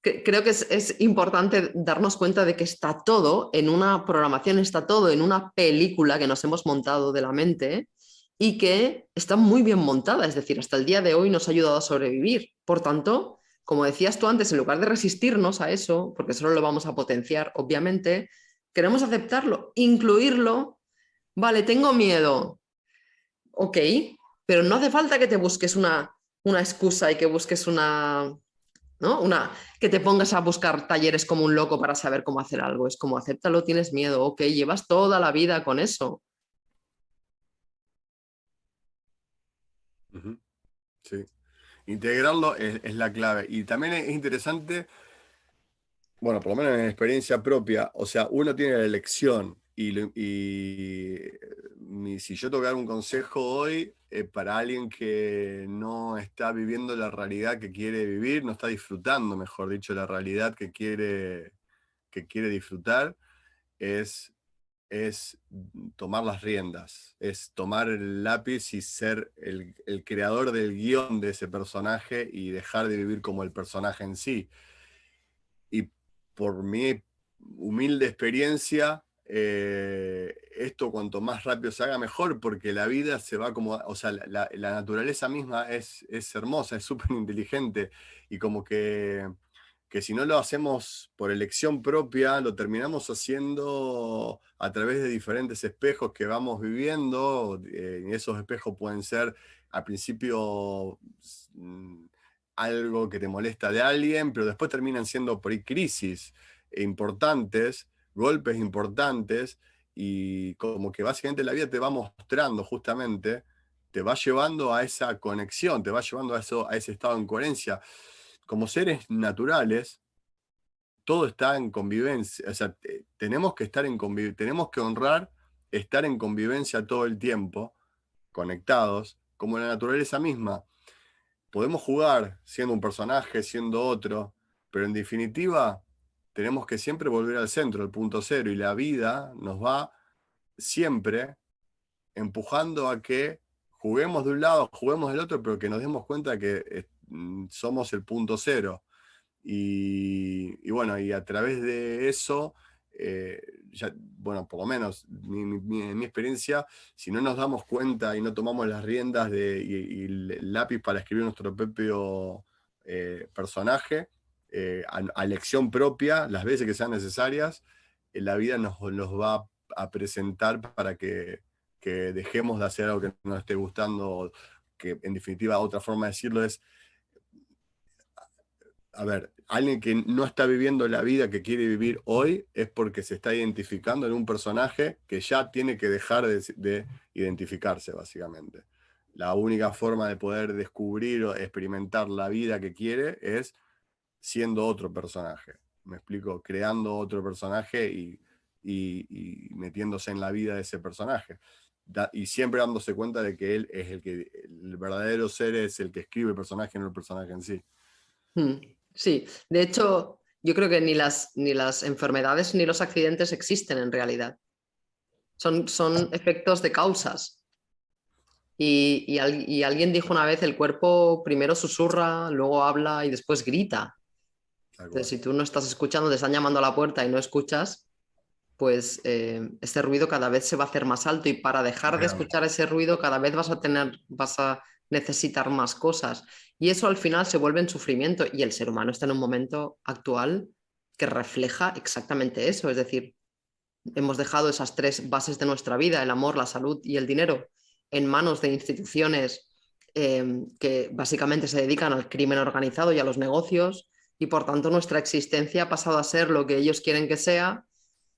S2: creo que es importante darnos cuenta de que está todo en una programación, está todo en una película que nos hemos montado de la mente y que está muy bien montada, es decir, hasta el día de hoy nos ha ayudado a sobrevivir. Por tanto, como decías tú antes, en lugar de resistirnos a eso, porque solo lo vamos a potenciar, obviamente, queremos aceptarlo, incluirlo. Vale, tengo miedo, ok, pero no hace falta que te busques una excusa y que busques ¿no? Que te pongas a buscar talleres como un loco para saber cómo hacer algo. Es como, acéptalo, tienes miedo, ok, llevas toda la vida con eso.
S1: Ujú, sí. Integrarlo es la clave. Y también es interesante, bueno, por lo menos en experiencia propia, o sea, uno tiene la elección. Si yo tengo que dar un consejo hoy para alguien que no está viviendo la realidad que quiere vivir, no está disfrutando, mejor dicho, la realidad que quiere disfrutar, es tomar las riendas, es tomar el lápiz y ser el creador del guión de ese personaje y dejar de vivir como el personaje en sí. Y por mi humilde experiencia, esto cuanto más rápido se haga mejor, porque la vida se va como, o sea, la naturaleza misma es hermosa, es súper inteligente, y como que si no lo hacemos por elección propia, lo terminamos haciendo a través de diferentes espejos que vamos viviendo, y esos espejos pueden ser al principio algo que te molesta de alguien, pero después terminan siendo por ahí crisis importantes, golpes importantes, y como que básicamente la vida te va mostrando justamente, te va llevando a esa conexión, te va llevando a eso, a ese estado en coherencia. Como seres naturales, todo está en convivencia, o sea, tenemos que estar en tenemos que honrar estar en convivencia todo el tiempo, conectados, como la naturaleza misma. Podemos jugar siendo un personaje, siendo otro, pero en definitiva tenemos que siempre volver al centro, al punto cero, y la vida nos va siempre empujando a que juguemos de un lado, juguemos del otro, pero que nos demos cuenta que somos el punto cero. Bueno, y a través de eso, bueno, por lo menos en mi experiencia, si no nos damos cuenta y no tomamos las riendas y el lápiz para escribir nuestro propio personaje, a elección propia, las veces que sean necesarias, la vida nos va a presentar para que dejemos de hacer algo que nos esté gustando, que en definitiva otra forma de decirlo es, a ver, alguien que no está viviendo la vida que quiere vivir hoy es porque se está identificando en un personaje que ya tiene que dejar de identificarse, básicamente. La única forma de poder descubrir o experimentar la vida que quiere es siendo otro personaje. ¿Me explico? Creando otro personaje y metiéndose en la vida de ese personaje. Y siempre dándose cuenta de que él es el verdadero ser es el que escribe el personaje, no el personaje en sí.
S2: Sí, de hecho, yo creo que ni las enfermedades ni los accidentes existen en realidad. Son efectos de causas. Y alguien dijo una vez, el cuerpo primero susurra, luego habla y después grita. Entonces, si tú no estás escuchando, te están llamando a la puerta y no escuchas, pues ese ruido cada vez se va a hacer más alto, y para dejar de escuchar ese ruido cada vez vas a necesitar más cosas, y eso al final se vuelve en sufrimiento, y el ser humano está en un momento actual que refleja exactamente eso. Es decir, hemos dejado esas tres bases de nuestra vida, el amor, la salud y el dinero, en manos de instituciones que básicamente se dedican al crimen organizado y a los negocios, y por tanto nuestra existencia ha pasado a ser lo que ellos quieren que sea.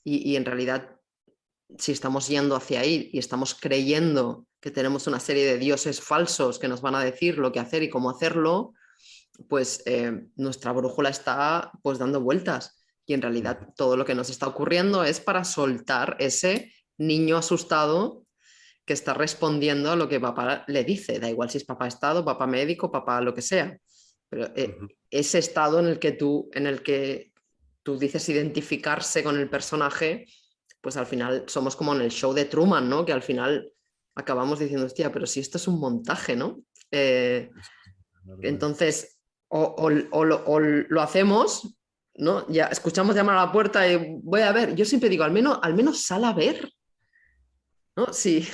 S2: Y en realidad, si estamos yendo hacia ahí y estamos creyendo que tenemos una serie de dioses falsos que nos van a decir lo que hacer y cómo hacerlo, pues nuestra brújula está pues dando vueltas. Y en realidad todo lo que nos está ocurriendo es para soltar ese niño asustado que está respondiendo a lo que papá le dice. Da igual si es papá estado, papá médico, papá lo que sea. Pero ese estado en el que tú dices identificarse con el personaje, pues al final somos como en el show de Truman, ¿no? Que al final acabamos diciendo, hostia, pero si esto es un montaje, ¿no? Entonces, o lo hacemos, ¿no? Ya escuchamos llamar a la puerta y voy a ver. Yo siempre digo, al menos sal a ver, ¿no? Si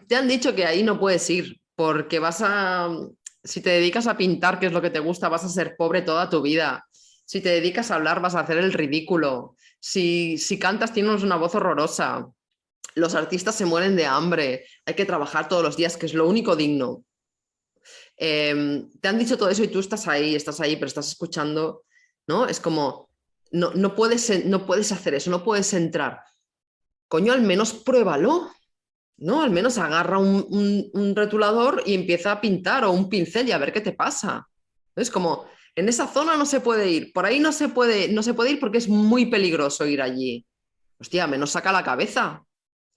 S2: te han dicho que ahí no puedes ir porque si te dedicas a pintar, que es lo que te gusta, vas a ser pobre toda tu vida. Si te dedicas a hablar, vas a hacer el ridículo. Si cantas, tienes una voz horrorosa. Los artistas se mueren de hambre. Hay que trabajar todos los días, que es lo único digno. Te han dicho todo eso y tú estás ahí, pero estás escuchando, ¿no? Es como, no puedes hacer eso, no puedes entrar. Coño, al menos pruébalo, ¿no? Al menos agarra un retulador y empieza a pintar, o un pincel, y a ver qué te pasa. Es como, en esa zona no se puede ir, por ahí no se puede ir porque es muy peligroso ir allí. hostia, menos saca la cabeza.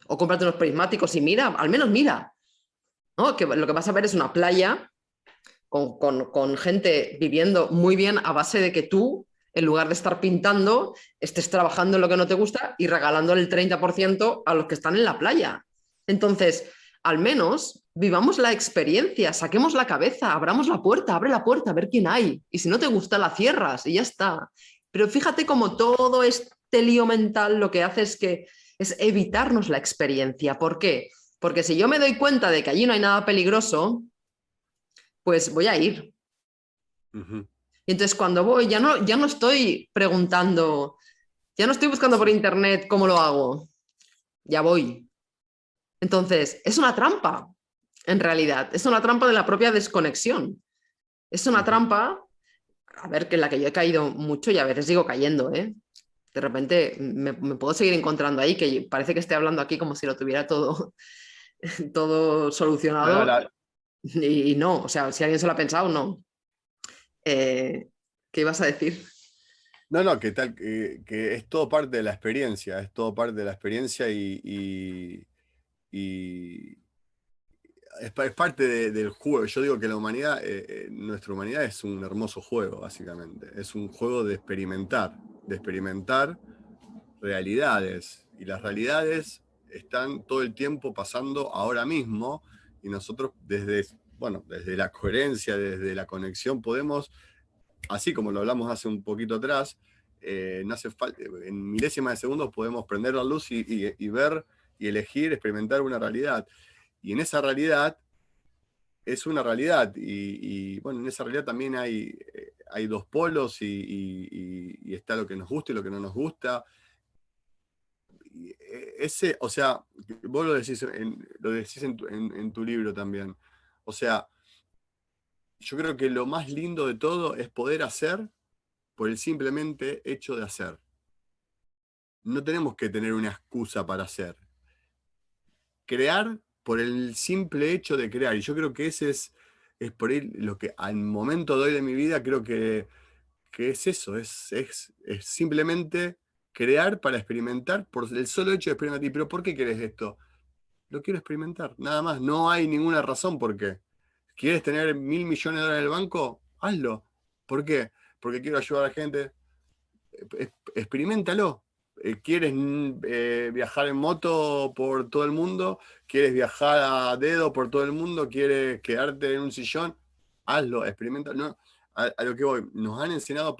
S2: O cómprate unos prismáticos y mira, al menos mira, ¿no? Que lo que vas a ver es una playa con gente viviendo muy bien a base de que tú, en lugar de estar pintando, estés trabajando en lo que no te gusta y regalándole el 30% a los que están en la playa. Entonces, al menos vivamos la experiencia, saquemos la cabeza, abramos la puerta, abre la puerta, a ver quién hay. Y si no te gusta, la cierras y ya está. Pero fíjate como todo este lío mental lo que hace es evitarnos la experiencia. ¿Por qué? Porque si yo me doy cuenta de que allí no hay nada peligroso, pues voy a ir.
S1: Ujú.
S2: Y entonces cuando voy, ya no estoy preguntando, ya no estoy buscando por
S1: Sí.
S2: internet cómo lo hago, ya voy. Entonces, es una trampa, en realidad, es una trampa de la propia desconexión. Es una
S1: Ujú.
S2: trampa, a ver, que en la que yo he caído mucho y a veces sigo cayendo, ¿eh? De repente me puedo seguir encontrando ahí, que parece que estoy hablando aquí como si lo tuviera todo, todo
S1: No, no,
S2: solucionado y no, o sea, si alguien se lo ha pensado, no. ¿Qué ibas a decir?
S1: no, no, que tal, que es todo parte de la experiencia, es todo parte de la experiencia y es parte del juego. Yo digo que la humanidad, nuestra humanidad es un hermoso juego, básicamente. Es un juego de experimentar realidades. Y las realidades están todo el tiempo pasando ahora mismo y nosotros bueno, desde la coherencia, desde la conexión, podemos, así como lo hablamos hace un poquito atrás, no hace falta, en milésimas de segundos podemos prender la luz y ver y elegir, experimentar una realidad. Y en esa realidad es una realidad. Bueno, en esa realidad también hay dos polos y está lo que nos gusta y lo que no nos gusta. Ese, o sea, vos lo decís en tu libro también. O sea, yo creo que lo más lindo de todo es poder hacer por el simplemente hecho de hacer. No tenemos que tener una excusa para hacer. Crear por el simple hecho de crear. Y yo creo que ese es por ahí lo que al momento de hoy de mi vida creo que es eso, es simplemente crear para experimentar por el solo hecho de experimentar. ¿Y pero por qué querés esto? Lo quiero experimentar, nada más. No hay ninguna razón por qué. ¿Quieres tener $1.000 millones en el banco? Hazlo. ¿Por qué? Porque quiero ayudar a la gente. Experimentalo. ¿Quieres viajar en moto por todo el mundo? ¿Quieres viajar a dedo por todo el mundo? ¿Quieres quedarte en un sillón? Hazlo, experimenta. No, a lo que voy, nos han enseñado a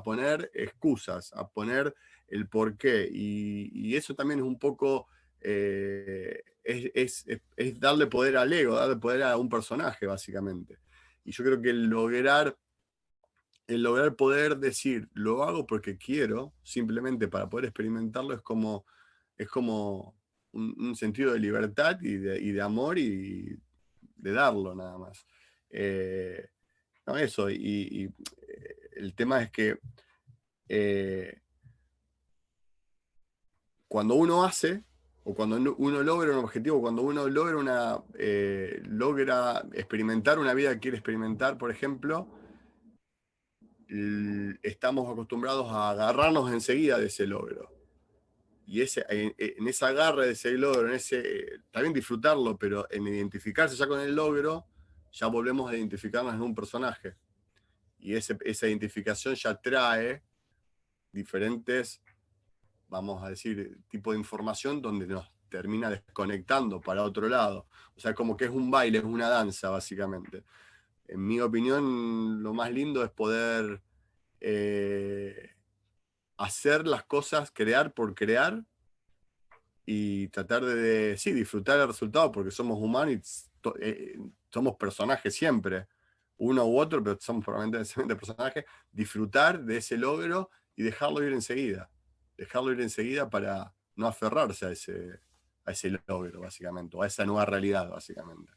S1: poner excusas, a poner el porqué. Y eso también es un poco, es darle poder al ego, darle poder a un personaje, básicamente. Y yo creo que el lograr poder decir, lo hago porque quiero, simplemente para poder experimentarlo, es como un sentido de libertad y de amor y de darlo nada más. Eh, no, eso, el tema es que eh, cuando uno hace, o cuando uno logra un objetivo, cuando uno logra experimentar una vida que quiere experimentar, por ejemplo, estamos acostumbrados a agarrarnos enseguida de ese logro. Y en ese agarre de ese logro, también disfrutarlo, pero en identificarse ya con el logro, ya volvemos a identificarnos en un personaje. Y esa identificación ya trae diferentes, vamos a decir, tipos de información donde nos termina desconectando para otro lado. O sea, como que es un baile, es una danza, básicamente. En mi opinión, lo más lindo es poder hacer las cosas, crear por crear y tratar sí, disfrutar el resultado porque somos humanos y somos personajes siempre, uno u otro, pero somos permanentemente personajes, disfrutar de ese logro y dejarlo ir enseguida para no aferrarse a ese logro, básicamente, o a esa nueva realidad, básicamente.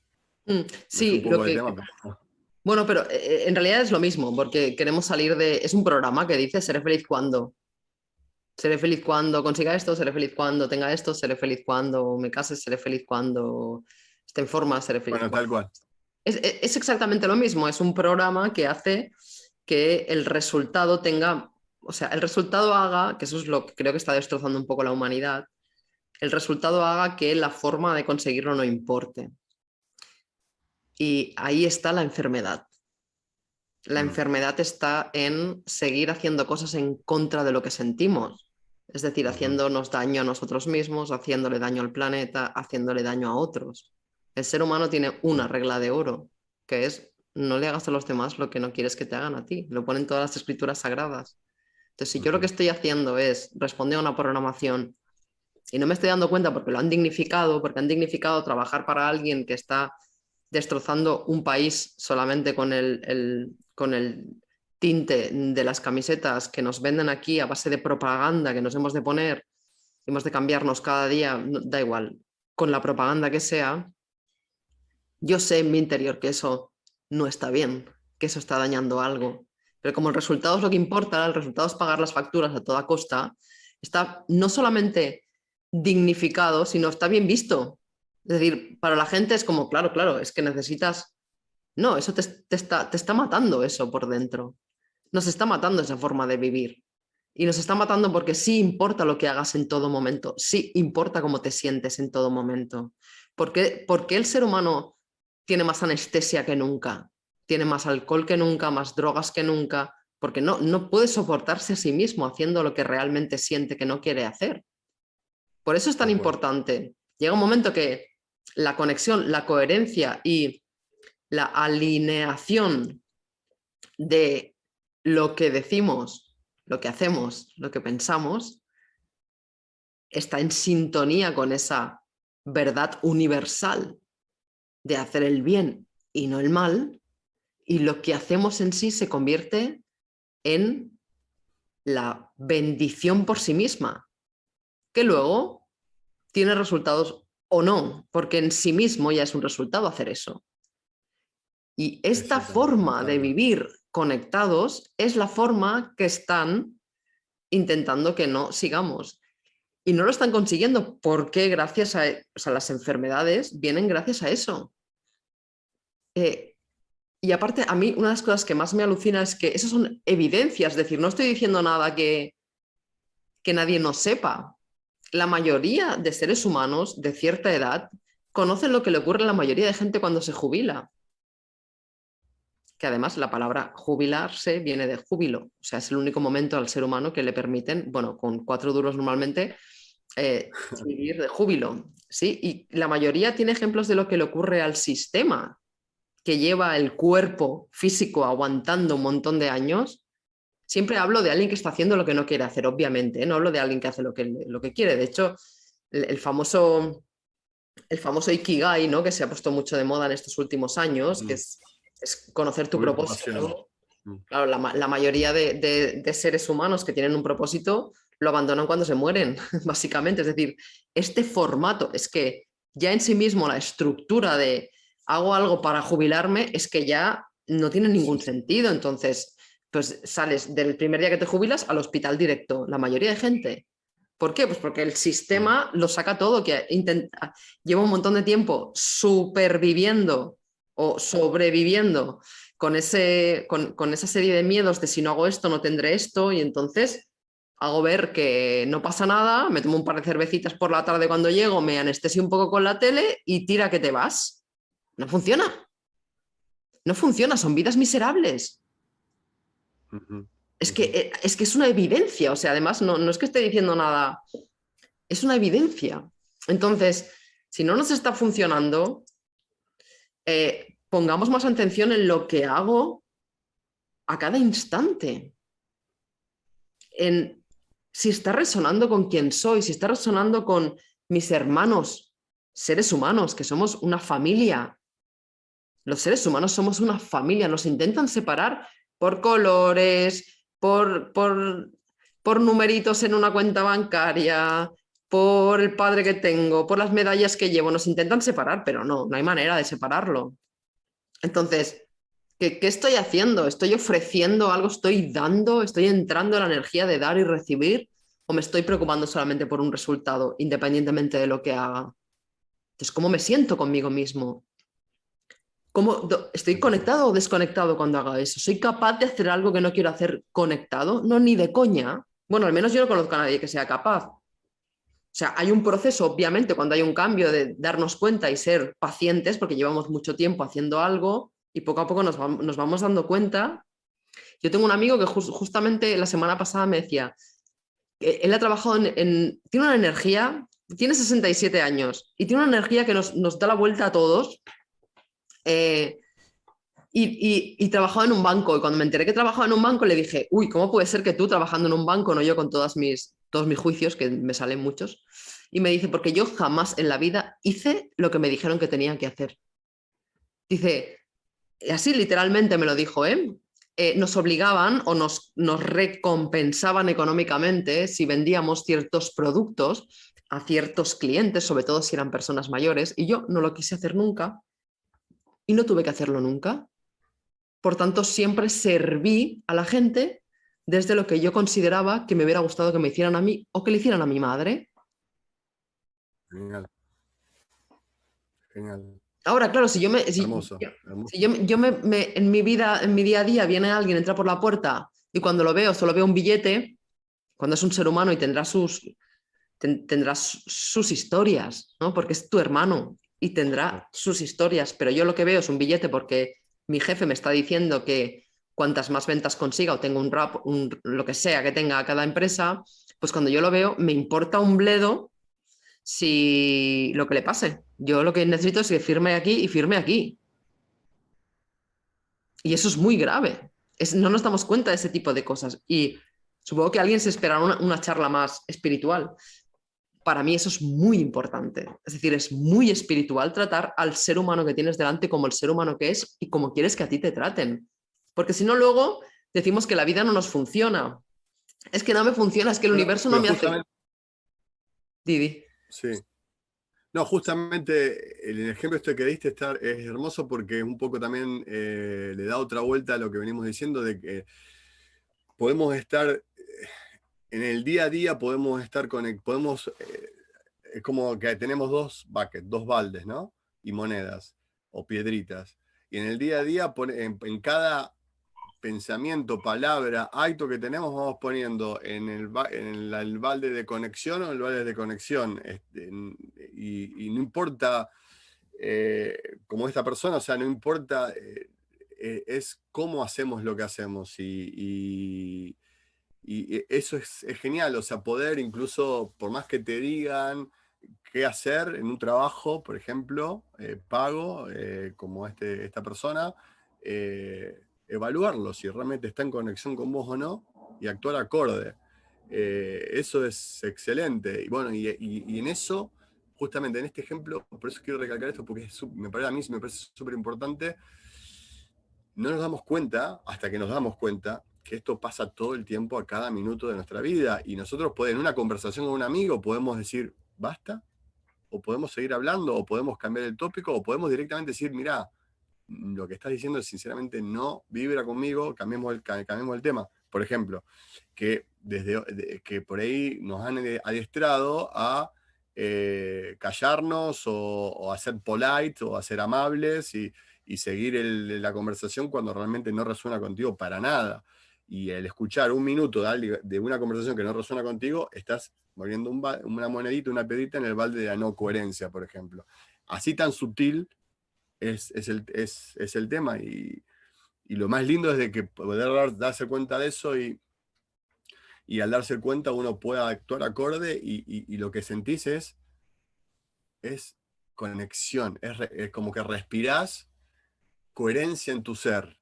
S1: Me fui
S2: Sí,
S1: un poco del tema, pero...
S2: bueno, pero en realidad es lo mismo, porque queremos salir de... Es un programa que dice seré feliz cuando. Seré feliz cuando consiga esto, seré feliz cuando tenga esto, seré feliz cuando me case, seré feliz cuando esté en forma, seré feliz
S1: Bueno,
S2: cuando...
S1: tal cual.
S2: Es exactamente lo mismo, es un programa que hace que el resultado tenga o sea, el resultado haga, que eso es lo que creo que está destrozando un poco la humanidad, el resultado haga que la forma de conseguirlo no importe. Y ahí está la enfermedad. La enfermedad está en seguir haciendo cosas en contra de lo que sentimos. Es decir, haciéndonos daño a nosotros mismos, haciéndole daño al planeta, haciéndole daño a otros. El ser humano tiene una regla de oro, que es no le hagas a los demás lo que no quieres que te hagan a ti. Lo ponen todas las escrituras sagradas. Entonces, si yo lo que estoy haciendo es responder a una programación y no me estoy dando cuenta porque lo han dignificado, porque han dignificado trabajar para alguien que está destrozando un país solamente con con el tinte de las camisetas que nos venden aquí a base de propaganda que nos hemos de poner, hemos de cambiarnos cada día, da igual, con la propaganda que sea, yo sé en mi interior que eso no está bien, que eso está dañando algo. Pero como el resultado es lo que importa, el resultado es pagar las facturas a toda costa, está no solamente dignificado, sino está bien visto. Es decir, para la gente es como, claro, claro, es que necesitas... No, eso te está matando eso por dentro. Nos está matando esa forma de vivir. Y nos está matando porque sí importa lo que hagas en todo momento, sí importa cómo te sientes en todo momento. Porque el ser humano tiene más anestesia que nunca, tiene más alcohol que nunca, más drogas que nunca, porque no puede soportarse a sí mismo haciendo lo que realmente siente que no quiere hacer. Por eso es tan importante. Llega un momento que la conexión, la coherencia y la alineación de lo que decimos, lo que hacemos, lo que pensamos, está en sintonía con esa verdad universal de hacer el bien y no el mal, y lo que hacemos en sí se convierte en la bendición por sí misma, que luego tiene resultados o no, porque en sí mismo ya es un resultado hacer eso. Y esta forma de vivir conectados es la forma que están intentando que no sigamos. Y no lo están consiguiendo porque gracias a, o sea, las enfermedades vienen gracias a eso. Y aparte, a mí una de las cosas que más me alucina es que esas son evidencias, es decir, no estoy diciendo nada que nadie no sepa. La mayoría de seres humanos de cierta edad conocen lo que le ocurre a la mayoría de gente cuando se jubila. Que además la palabra jubilarse viene de júbilo, o sea, es el único momento al ser humano que le permiten, bueno, con 4 duros normalmente, vivir de júbilo, ¿sí? Y la mayoría tiene ejemplos de lo que le ocurre al sistema, que lleva el cuerpo físico aguantando un montón de años. Siempre hablo de alguien que está haciendo lo que no quiere hacer, obviamente, ¿eh? No hablo de alguien que hace lo que quiere. De hecho, el famoso Ikigai, ¿no? Que se ha puesto mucho de moda en estos últimos años, que es conocer tu propósito. Claro, la mayoría de seres humanos que tienen un propósito lo abandonan cuando se mueren, básicamente. Es decir, este formato es que ya en sí mismo la estructura de hago algo para jubilarme es que ya no tiene ningún sentido. Entonces, pues sales del primer día que te jubilas al hospital directo, la mayoría de gente. ¿Por qué? Pues porque el sistema lo saca todo, que lleva un montón de tiempo superviviendo o sobreviviendo con esa serie de miedos de si no hago esto, no tendré esto, y entonces hago ver que no pasa nada, me tomo un par de cervecitas por la tarde cuando llego, me anestesio un poco con la tele y tira que te vas. No funciona. No funciona, son vidas miserables. Es que es una evidencia, o sea, además no es que esté diciendo nada, es una evidencia. Entonces, si no nos está funcionando, pongamos más atención en lo que hago a cada instante. En si está resonando con quién soy, si está resonando con mis hermanos, seres humanos, que somos una familia. Los seres humanos somos una familia, nos intentan separar por colores, por numeritos en una cuenta bancaria, por el padre que tengo, por las medallas que llevo, nos intentan separar, pero no hay manera de separarlo. Entonces, ¿qué estoy haciendo? ¿Estoy ofreciendo algo? ¿Estoy dando? ¿Estoy entrando en la energía de dar y recibir? ¿O me estoy preocupando solamente por un resultado, independientemente de lo que haga? Entonces, ¿cómo me siento conmigo mismo? ¿Estoy
S1: Es así.
S2: conectado o desconectado cuando haga eso? ¿Soy capaz de hacer algo que no quiero hacer conectado? No, ni de coña. Bueno, al menos yo no conozco a nadie que sea capaz. O sea, hay un proceso, obviamente, cuando hay un cambio de darnos cuenta y ser pacientes, porque llevamos mucho tiempo haciendo algo y poco a poco nos vamos dando cuenta. Yo tengo un amigo que justamente la semana pasada me decía, que él ha trabajado tiene una energía, tiene 67 años y tiene una energía que nos da la vuelta a todos. eh, y trabajaba en un banco. Y cuando me enteré que trabajaba en un banco, le dije, uy, ¿cómo puede ser que tú trabajando en un banco, no yo con todos mis juicios, que me salen muchos? Y me dice, porque yo jamás en la vida hice lo que me dijeron que tenía que hacer. Dice, así literalmente me lo dijo, ¿eh? Nos obligaban o nos recompensaban económicamente si vendíamos ciertos productos a ciertos clientes, sobre todo si eran personas mayores, y yo no lo quise hacer nunca y no tuve que hacerlo nunca. Por tanto, siempre serví a la gente desde lo que yo consideraba que me hubiera gustado que me hicieran a mí o que le hicieran a mi madre.
S1: Genial, genial.
S2: Ahora, claro, si yo me,
S1: Hermoso,
S2: si
S1: hermoso.
S2: yo en mi vida, en mi día a día, viene alguien, entra por la puerta y cuando lo veo, solo veo un billete, cuando es un ser humano y tendrá sus historias, ¿no? Porque es tu hermano y tendrá sus historias, pero yo lo que veo es un billete porque mi jefe me está diciendo que cuantas más ventas consiga o tenga un rap, lo que sea que tenga cada empresa, pues cuando yo lo veo me importa un bledo si lo que le pase. Yo lo que necesito es que firme aquí y firme aquí. Y eso es muy grave. No nos damos cuenta de ese tipo de cosas. Y supongo que alguien se esperará una charla más espiritual. Para mí eso es muy importante. Es decir, es muy espiritual tratar al ser humano que tienes delante como el ser humano que es y como quieres que a ti te traten. Porque si no, luego decimos que la vida no nos funciona. Es que no me funciona, es que el
S1: Bueno,
S2: universo no
S1: pero
S2: me hace...
S1: justamente,
S2: Didi.
S1: sí. No, justamente el ejemplo este que diste es hermoso porque es un poco también le da otra vuelta a lo que venimos diciendo de que podemos estar en el día a día, podemos estar podemos, es como que tenemos dos buckets, dos baldes, ¿no? Y monedas o piedritas. Y en el día a día, en cada pensamiento, palabra, acto que tenemos, vamos poniendo en el balde de conexión o en el balde de conexión. Y no importa, como esta persona, o sea, no importa, es cómo hacemos lo que hacemos. Y eso es genial, o sea, poder incluso, por más que te digan qué hacer en un trabajo, por ejemplo, pago, como esta persona, evaluarlo, si realmente está en conexión con vos o no, y actuar acorde. Eso es excelente. Y bueno, y en eso, justamente en este ejemplo, por eso quiero recalcar esto, porque a mí me parece súper importante, no nos damos cuenta, hasta que nos damos cuenta, que esto pasa todo el tiempo a cada minuto de nuestra vida. Y nosotros en una conversación con un amigo podemos decir, basta, o podemos seguir hablando, o podemos cambiar el tópico, o podemos directamente decir, mira, lo que estás diciendo sinceramente no vibra conmigo, cambiemos el tema. Por ejemplo, que por ahí nos han adiestrado a callarnos o a ser polite o a ser amables y seguir la conversación cuando realmente no resuena contigo para nada. Y el escuchar un minuto de una conversación que no resuena contigo, estás volviendo una monedita, una pedita en el balde de la no coherencia, por ejemplo. Así tan sutil es el tema. Y lo más lindo es de que poder darse cuenta de eso y al darse cuenta uno pueda actuar acorde y lo que sentís es conexión, es como que respirás coherencia en tu ser,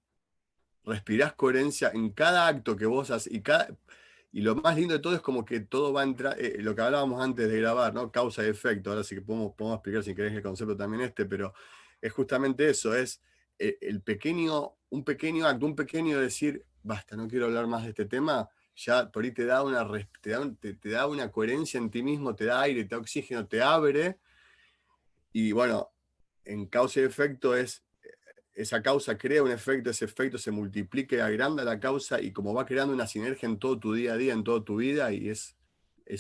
S1: respirás coherencia en cada acto que vos haces y lo más lindo de todo es como que todo va a entrar, lo que hablábamos antes de grabar, ¿no? Causa y efecto, ahora sí que podemos explicar si querés el concepto también pero es justamente eso, es un pequeño acto, un pequeño decir, basta, no quiero hablar más de este tema, ya por ahí te da te da una coherencia en ti mismo, te da aire, te da oxígeno, te abre, y bueno, en causa y efecto esa causa crea un efecto, ese efecto se multiplica y agranda la causa y como va creando una sinergia en todo tu día a día, en toda tu vida, y es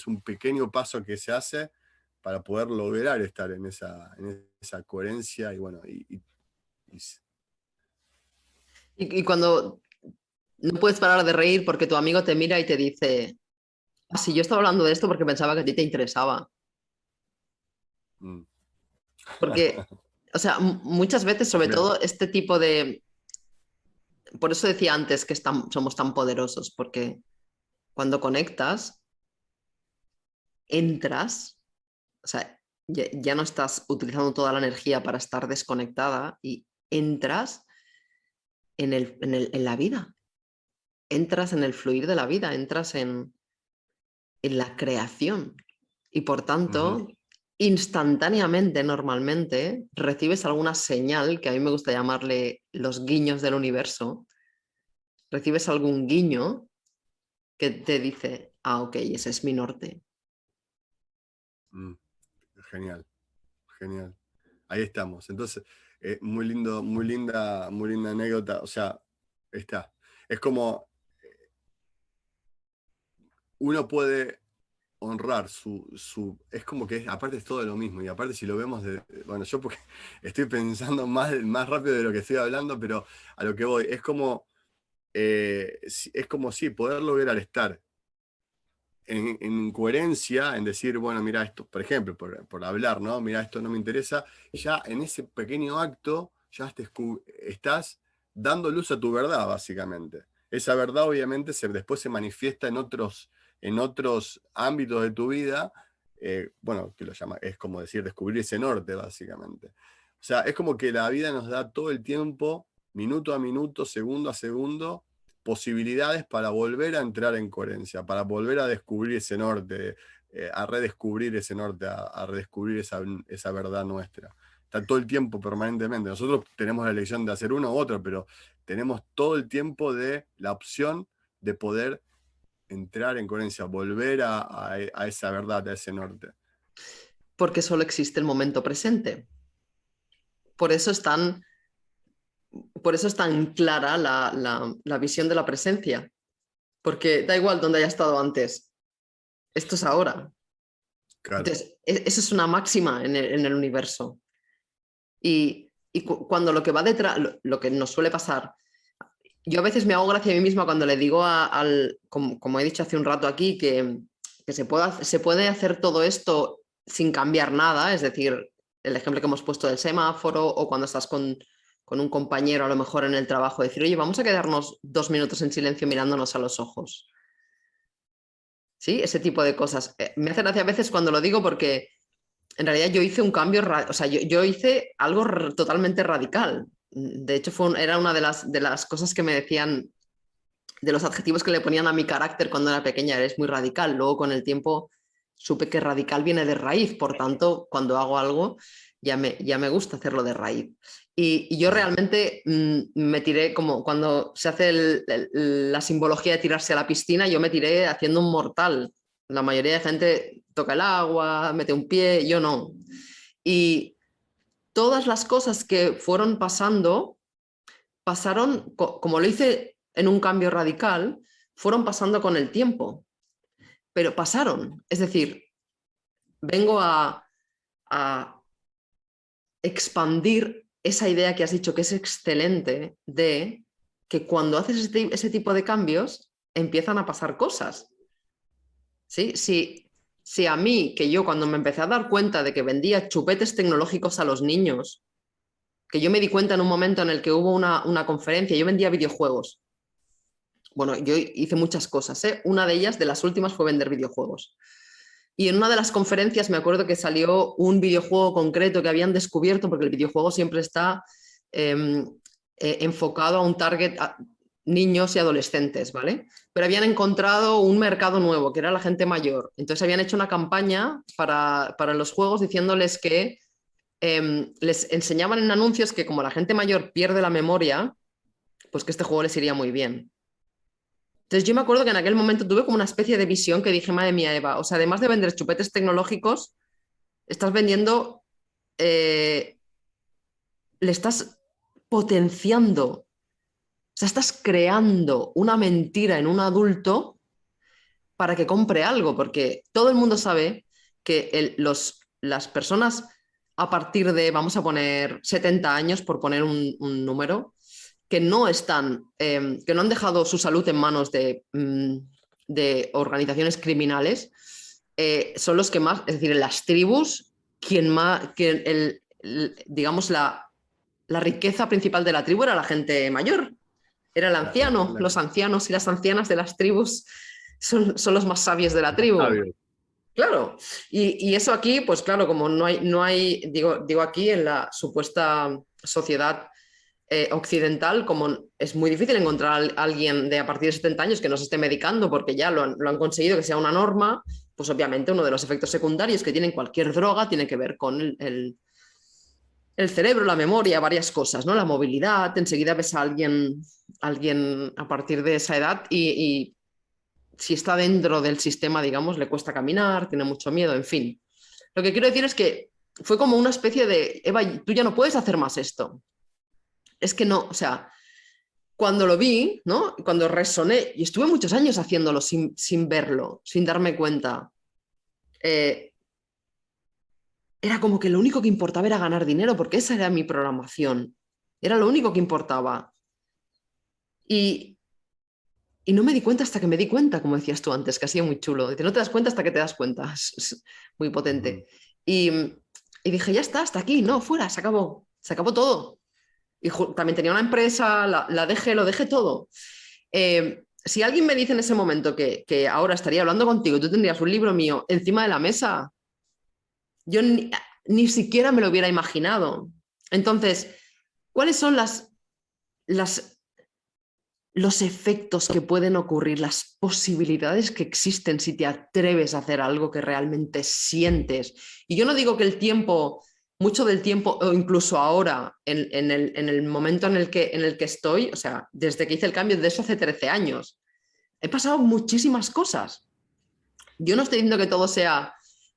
S1: un pequeño paso que se hace para poder lograr estar en esa coherencia y bueno, y
S2: Y cuando no puedes parar de reír porque tu amigo te mira y te dice, ah, sí, yo estaba hablando de esto porque pensaba que a ti te interesaba.
S1: mm.
S2: Porque, o sea, muchas veces, sobre
S1: Bien.
S2: todo este tipo de... Por eso decía antes que somos tan poderosos, porque cuando conectas, entras, o sea, ya no estás utilizando toda la energía para estar desconectada y entras en la vida, entras en el fluir de la vida, entras en la creación y por
S1: Ujú,
S2: tanto, instantáneamente, normalmente, recibes alguna señal, que a mí me gusta llamarle los guiños del universo, recibes algún guiño que te dice, ah, ok, ese es mi norte.
S1: mm. Genial, genial. Ahí estamos. Entonces, muy linda anécdota. O sea, está. Es como uno puede honrar es como que aparte es todo lo mismo. Y aparte si lo vemos bueno, yo porque estoy pensando más rápido de lo que estoy hablando, pero a lo que voy, es como si poder lograr estar en coherencia, en decir, bueno, mira esto, por ejemplo, por hablar, ¿no? Mira, esto no me interesa, ya en ese pequeño acto ya estás dando luz a tu verdad, básicamente. Esa verdad obviamente después se manifiesta en otros ámbitos de tu vida, bueno, que lo llama, es como decir, descubrir ese norte, básicamente. O sea, es como que la vida nos da todo el tiempo, minuto a minuto, segundo a segundo, posibilidades para volver a entrar en coherencia, para volver a descubrir ese norte, a redescubrir ese norte, a redescubrir esa verdad nuestra. Está todo el tiempo, permanentemente. Nosotros tenemos la elección de hacer uno u otro, pero tenemos todo el tiempo la opción de poder entrar en coherencia, volver a esa verdad, a ese norte.
S2: Porque solo existe el momento presente. Por eso es tan, por eso es tan clara la visión de la presencia. Porque da igual donde haya estado antes, esto es ahora.
S1: Claro.
S2: Entonces, eso es una máxima en el universo. Y cuando lo que va detrás, lo que nos suele pasar, yo a veces me hago gracia a mí misma cuando le digo como he dicho hace un rato aquí, que se puede hacer todo esto sin cambiar nada, es decir, el ejemplo que hemos puesto del semáforo o cuando estás con un compañero a lo mejor en el trabajo, decir, oye, vamos a quedarnos 2 minutos en silencio mirándonos a los ojos. ¿Sí? Ese tipo de cosas. Me hace gracia a veces cuando lo digo porque en realidad yo hice un cambio, o sea, yo hice algo totalmente radical. De hecho, era una de las cosas que me decían, de los adjetivos que le ponían a mi carácter cuando era pequeña, eres muy radical. Luego con el tiempo supe que radical viene de raíz, por tanto, cuando hago algo ya me gusta hacerlo de raíz. Y yo
S1: Mm.
S2: realmente me tiré como cuando se hace la simbología de tirarse a la piscina, yo me tiré haciendo un mortal. La mayoría de gente toca el agua, mete un pie, yo no. Y todas las cosas que fueron pasando, pasaron, como lo hice en un cambio radical, fueron pasando con el tiempo, pero pasaron. Es decir, vengo a expandir esa idea que has dicho que es excelente de que cuando haces ese tipo de cambios empiezan a pasar cosas. ¿Sí? Si a mí, que yo cuando me empecé a dar cuenta de que vendía chupetes tecnológicos a los niños, que yo me di cuenta en un momento en el que hubo una conferencia, yo vendía videojuegos. Bueno, yo hice muchas cosas, ¿eh? Una de ellas, de las últimas, fue vender videojuegos. Y en una de las conferencias me acuerdo que salió un videojuego concreto que habían descubierto, porque el videojuego siempre está eh, enfocado a un target a niños y adolescentes, ¿vale? Pero habían encontrado un mercado nuevo, que era la gente mayor. Entonces habían hecho una campaña para los juegos diciéndoles que les enseñaban en anuncios que como la gente mayor pierde la memoria, pues que este juego les iría muy bien. Entonces yo me acuerdo que en aquel momento tuve como una especie de visión que dije, madre mía, Eva, o sea, además de vender chupetes tecnológicos, estás vendiendo, eh, le estás potenciando, o sea, estás creando una mentira en un adulto para que compre algo, porque todo el mundo sabe que las personas a partir de, vamos a poner 70 años, por poner un número, que no están, que no han dejado su salud en manos de organizaciones criminales, son los que más, es decir, en las tribus, digamos, la riqueza principal de la tribu era la gente mayor, era el anciano. Los ancianos y las ancianas de las tribus son los más sabios de la tribu. Claro, y eso aquí, pues claro, como digo aquí en la supuesta sociedad occidental, como es muy difícil encontrar a alguien de a partir de 70 años que no se esté medicando porque ya lo han conseguido que sea una norma, pues obviamente uno de los efectos secundarios que tiene cualquier droga tiene que ver con el cerebro, la memoria, varias cosas, ¿no? La movilidad, enseguida ves a alguien a partir de esa edad y si está dentro del sistema, digamos, le cuesta caminar, tiene mucho miedo, en fin. Lo que quiero decir es que fue como una especie de, Eva, tú ya no puedes hacer más esto. Es que no, o sea, cuando lo vi, ¿no? Cuando resoné, y estuve muchos años haciéndolo sin verlo, sin darme cuenta, era como que lo único que importaba era ganar dinero, porque esa era mi programación. Era lo único que importaba. Y, y no me di cuenta hasta que me di cuenta, como decías tú antes, que ha sido muy chulo. Dice, no te das cuenta hasta que te das cuenta. Es muy potente. Y dije, ya está, hasta aquí, no, fuera, se acabó todo. Y también tenía una empresa, la dejé, lo dejé todo. Si alguien me dice en ese momento que ahora estaría hablando contigo y tú tendrías un libro mío encima de la mesa, yo ni siquiera me lo hubiera imaginado. Entonces, ¿cuáles son los efectos que pueden ocurrir, las posibilidades que existen si te atreves a hacer algo que realmente sientes? Y yo no digo que mucho del tiempo, o incluso ahora, en el momento en el que estoy, o sea, desde que hice el cambio, de eso hace 13 años, he pasado muchísimas cosas. Yo no estoy diciendo que todo sea,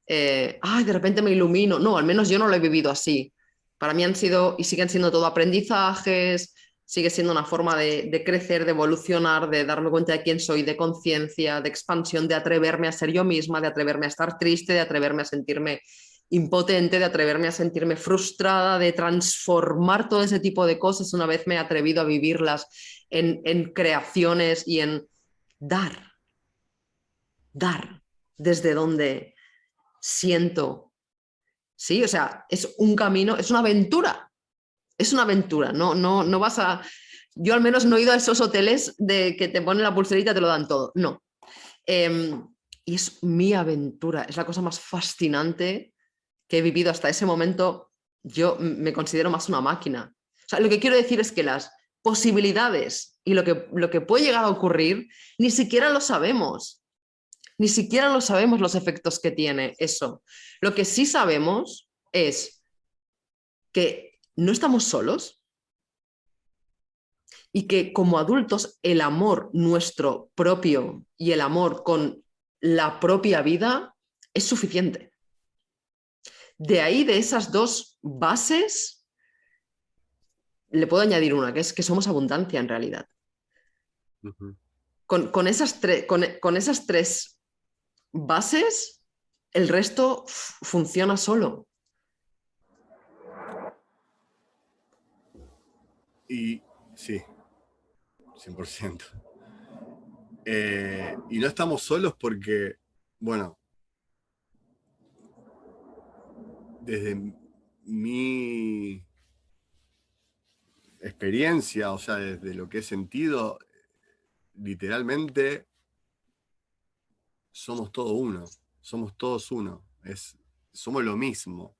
S2: ay, de repente me ilumino. No, al menos yo no lo he vivido así. Para mí han sido y siguen siendo todo aprendizajes, sigue siendo una forma de crecer, de evolucionar, de darme cuenta de quién soy, de conciencia, de expansión, de atreverme a ser yo misma, de atreverme a estar triste, de atreverme a sentirme impotente, de atreverme a sentirme frustrada, de transformar todo ese tipo de cosas una vez me he atrevido a vivirlas en creaciones y en dar, dar desde donde siento. Sí, o sea, es un camino, es una aventura. Es una aventura. No vas a. Yo al menos no he ido a esos hoteles de que te ponen la pulserita y te lo dan todo. No. Y es mi aventura. Es la cosa más fascinante que he vivido hasta ese momento. Yo me considero más una máquina. O sea, lo que quiero decir es que las posibilidades y lo que puede llegar a ocurrir ni siquiera lo sabemos. Ni siquiera lo sabemos los efectos que tiene eso. Lo que sí sabemos es que no estamos solos y que como adultos el amor nuestro propio y el amor con la propia vida es suficiente. De ahí, de esas dos bases, le puedo añadir una, que es que somos abundancia en realidad. Con esas tres bases, el resto funciona solo.
S1: Y sí, 100%. Y no estamos solos porque, bueno, desde mi experiencia, o sea, desde lo que he sentido, literalmente somos todos uno, somos todos uno, somos lo mismo.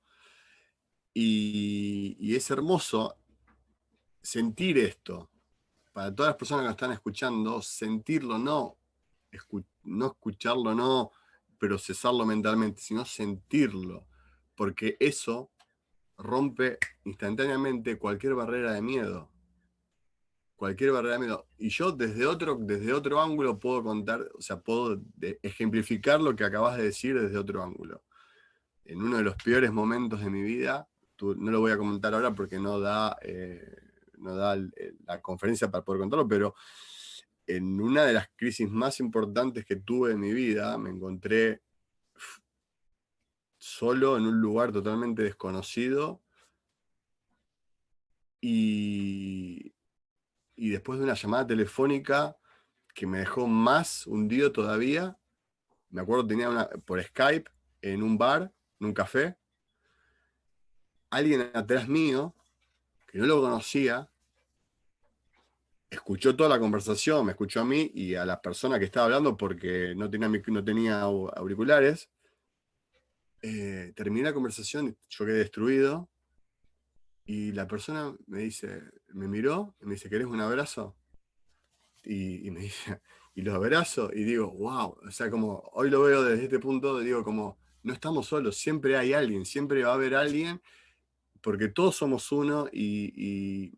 S1: Y es hermoso sentir esto, para todas las personas que nos están escuchando, sentirlo, no escucharlo, no procesarlo mentalmente, sino sentirlo, porque eso rompe instantáneamente cualquier barrera de miedo. Cualquier barrera de miedo. Y yo desde otro ángulo puedo contar, o sea, puedo ejemplificar lo que acabas de decir desde otro ángulo. En uno de los peores momentos de mi vida, no lo voy a comentar ahora porque no da la conferencia para poder contarlo, pero en una de las crisis más importantes que tuve en mi vida, me encontré solo en un lugar totalmente desconocido y, y después de una llamada telefónica que me dejó más hundido todavía. Me acuerdo, tenía por Skype en un bar, en un café, alguien atrás mío, que no lo conocía, escuchó toda la conversación, me escuchó a mí y a la persona que estaba hablando porque no tenía auriculares. Terminé la conversación, yo quedé destruido y la persona me miró y me dice, ¿querés un abrazo? Y me dice, y los abrazo y digo, wow, o sea, como hoy lo veo desde este punto, digo, como no estamos solos, siempre hay alguien, siempre va a haber alguien, porque todos somos uno y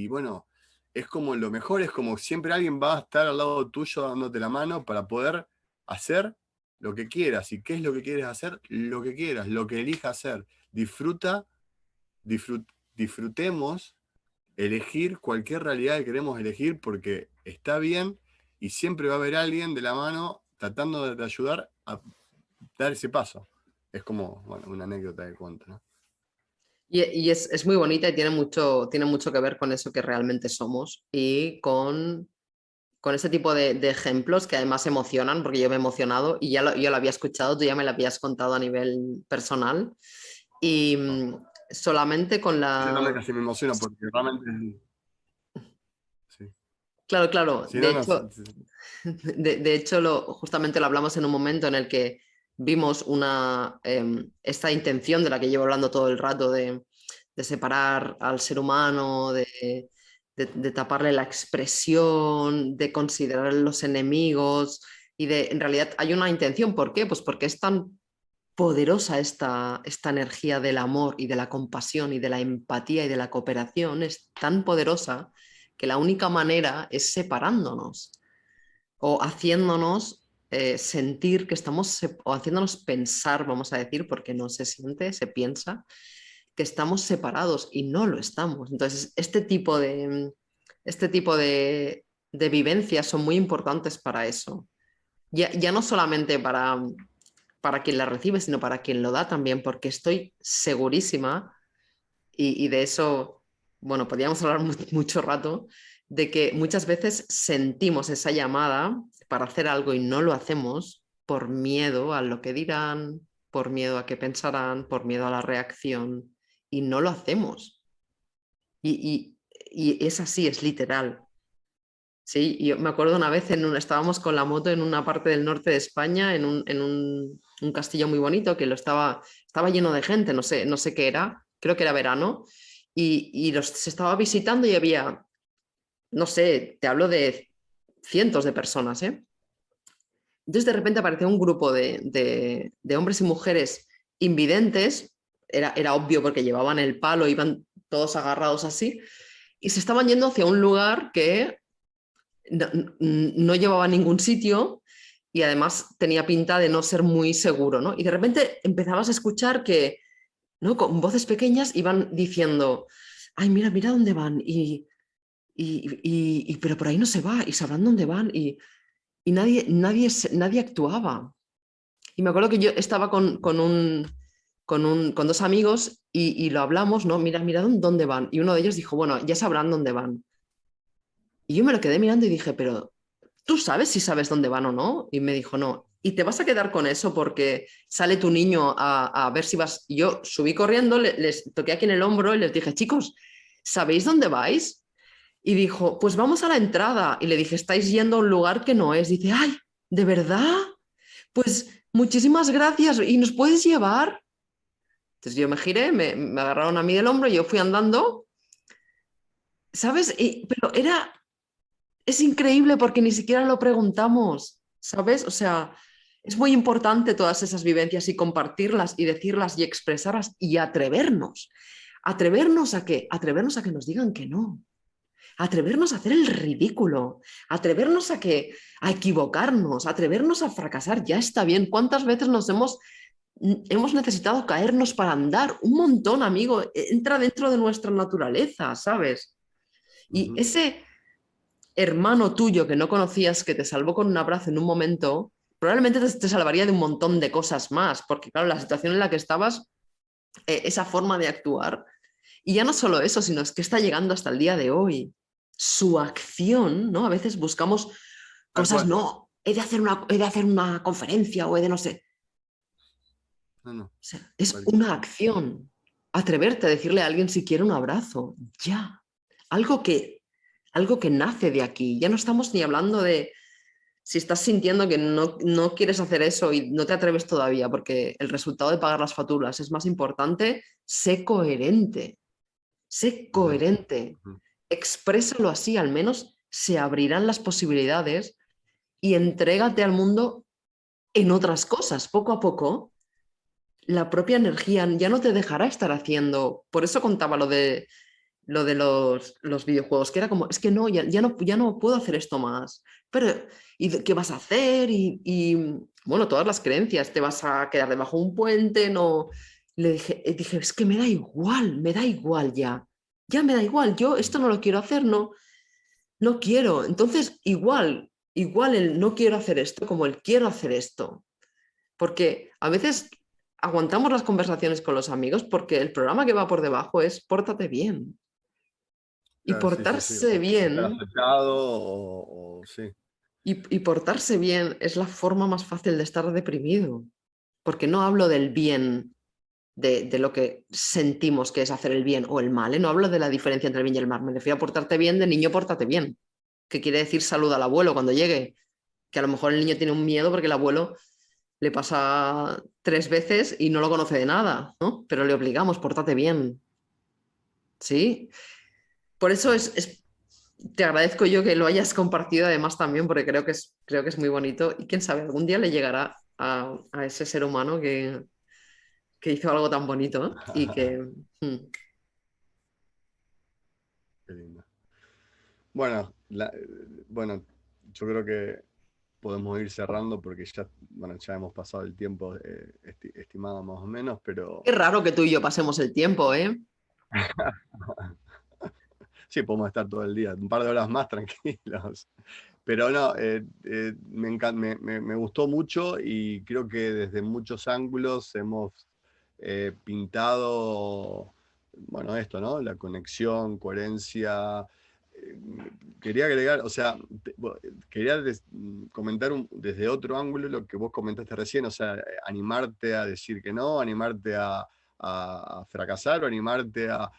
S1: bueno, es como lo mejor, es como siempre alguien va a estar al lado tuyo dándote la mano para poder hacer lo que quieras. ¿Y qué es lo que quieres hacer? Lo que quieras, lo que elijas hacer. Disfruta, disfrutemos elegir cualquier realidad que queremos elegir porque está bien y siempre va a haber alguien de la mano tratando de ayudar a dar ese paso. Es como, bueno, una anécdota de cuento, ¿no?
S2: Y es muy bonita y tiene mucho que ver con eso que realmente somos y con ese tipo de ejemplos que además emocionan, porque yo me he emocionado y yo lo había escuchado, tú ya me lo habías contado a nivel personal. Y solamente con
S1: Yo también
S2: la...
S1: casi me emociono porque realmente... Sí,
S2: Claro, claro.
S1: sí,
S2: De
S1: no, no,
S2: hecho, de hecho justamente lo hablamos en un momento en el que vimos esta intención de la que llevo hablando todo el rato de separar al ser humano, de taparle la expresión, de considerar los enemigos y en realidad hay una intención. ¿Por qué? Pues porque es tan poderosa esta energía del amor y de la compasión y de la empatía y de la cooperación, es tan poderosa que la única manera es separándonos o haciéndonos sentir que estamos, o haciéndonos pensar, vamos a decir, porque no se siente, se piensa, que estamos separados y no lo estamos. Entonces, este tipo de vivencias son muy importantes para eso. Ya no solamente para quien la recibe, sino para quien lo da también, porque estoy segurísima, y de eso, bueno, podríamos hablar mucho rato, de que muchas veces sentimos esa llamada para hacer algo y no lo hacemos por miedo a lo que dirán, por miedo a qué pensarán, por miedo a la reacción, y no lo hacemos. Y es así, es literal. Sí, yo me acuerdo una vez estábamos con la moto en una parte del norte de España, en un castillo muy bonito que estaba lleno de gente, no sé qué era, creo que era verano, y se estaba visitando y había, no sé, te hablo de cientos de personas, ¿eh? Entonces de repente apareció un grupo de hombres y mujeres invidentes, era obvio porque llevaban el palo, iban todos agarrados así, y se estaban yendo hacia un lugar que no llevaba a ningún sitio y además tenía pinta de no ser muy seguro, ¿no? Y de repente empezabas a escuchar que, ¿no? Con voces pequeñas iban diciendo, ay, mira, mira dónde van, pero por ahí no se va, y sabrán dónde van, y nadie actuaba. Y me acuerdo que yo estaba con dos amigos y lo hablamos, ¿no? Mira, mira dónde van. Y uno de ellos dijo, bueno, ya sabrán dónde van. Y yo me lo quedé mirando y dije, pero ¿tú sabes si sabes dónde van o no? Y me dijo, no. ¿Y te vas a quedar con eso porque sale tu niño a ver si vas? Y yo subí corriendo, les toqué aquí en el hombro y les dije, chicos, ¿sabéis dónde vais? Y dijo, pues vamos a la entrada. Y le dije, estáis yendo a un lugar que no es. Dice, ay, ¿de verdad? Pues muchísimas gracias. ¿Y nos puedes llevar? Entonces yo me giré, me agarraron a mí del hombro y yo fui andando, ¿sabes? Pero es increíble porque ni siquiera lo preguntamos, ¿sabes? O sea, es muy importante todas esas vivencias y compartirlas y decirlas y expresarlas y atrevernos. ¿Atrevernos a qué? Atrevernos a que nos digan que no. Atrevernos a hacer el ridículo. Atrevernos a equivocarnos. Atrevernos a fracasar. Ya está bien. ¿Cuántas veces hemos necesitado caernos para andar? Un montón, amigo. Entra dentro de nuestra naturaleza, ¿sabes? Y
S1: Ujú.
S2: ese hermano tuyo que no conocías, que te salvó con un abrazo en un momento, probablemente te salvaría de un montón de cosas más, porque claro, la situación en la que estabas, esa forma de actuar, y ya no solo eso, sino es que está llegando hasta el día de hoy. Su acción, ¿no? A veces buscamos
S1: Tal
S2: cosas,
S1: cual.
S2: no, he de hacer una conferencia o he de no sé.
S1: No, no,
S2: O sea, es
S1: tal
S2: una
S1: cual.
S2: acción. Atreverte a decirle a alguien si quiere un abrazo. Ya. Algo que, algo que nace de aquí. Ya no estamos ni hablando de si estás sintiendo que no quieres hacer eso y no te atreves todavía porque el resultado de pagar las facturas es más importante, sé coherente. Sé
S1: Ujú,
S2: coherente.
S1: ujú.
S2: Exprésalo así, al menos se abrirán las posibilidades y entrégate al mundo en otras cosas. Poco a poco, la propia energía ya no te dejará estar haciendo. Por eso contaba lo de los videojuegos, que era como, es que no, ya no puedo hacer esto más. Pero, ¿qué vas a hacer? Bueno, todas las creencias, te vas a quedar debajo de un puente, no. Dije, es que me da igual ya. Ya me da igual, yo esto no lo quiero hacer, no, no quiero. Entonces, igual el no quiero hacer esto como el quiero hacer esto. Porque a veces aguantamos las conversaciones con los amigos porque el programa que va por debajo es pórtate bien. Y
S1: Claro, sí, sí, sí.
S2: portarse
S1: O estar
S2: bien,
S1: aceptado, o sí.
S2: y portarse bien es la forma más fácil de estar deprimido. Porque no hablo del bien, de lo que sentimos que es hacer el bien o el mal, ¿eh? No hablo de la diferencia entre el bien y el mal. Me refiero a portarte bien de niño, pórtate bien. Que quiere decir saluda al abuelo cuando llegue. Que a lo mejor el niño tiene un miedo porque el abuelo le pasa 3 veces y no lo conoce de nada, ¿no? Pero le obligamos, pórtate bien. ¿Sí? Por eso te agradezco yo que lo hayas compartido además también, porque creo que es muy bonito y quién sabe, algún día le llegará a ese ser humano que hizo algo tan bonito, ¿eh? Y que...
S1: Qué lindo. Bueno, bueno, yo creo que podemos ir cerrando porque ya, bueno, ya hemos pasado el tiempo estimado más o menos, pero
S2: Qué raro que tú y yo pasemos el tiempo, ¿eh?
S1: sí, podemos estar todo el día, un par de horas más tranquilos. Pero no, me gustó mucho y creo que desde muchos ángulos hemos pintado, bueno, esto, ¿no? La conexión, coherencia. Eh, Quería agregar, o sea, quería comentar desde otro ángulo lo que vos comentaste recién, o sea, animarte a decir que no, animarte a fracasar o animarte a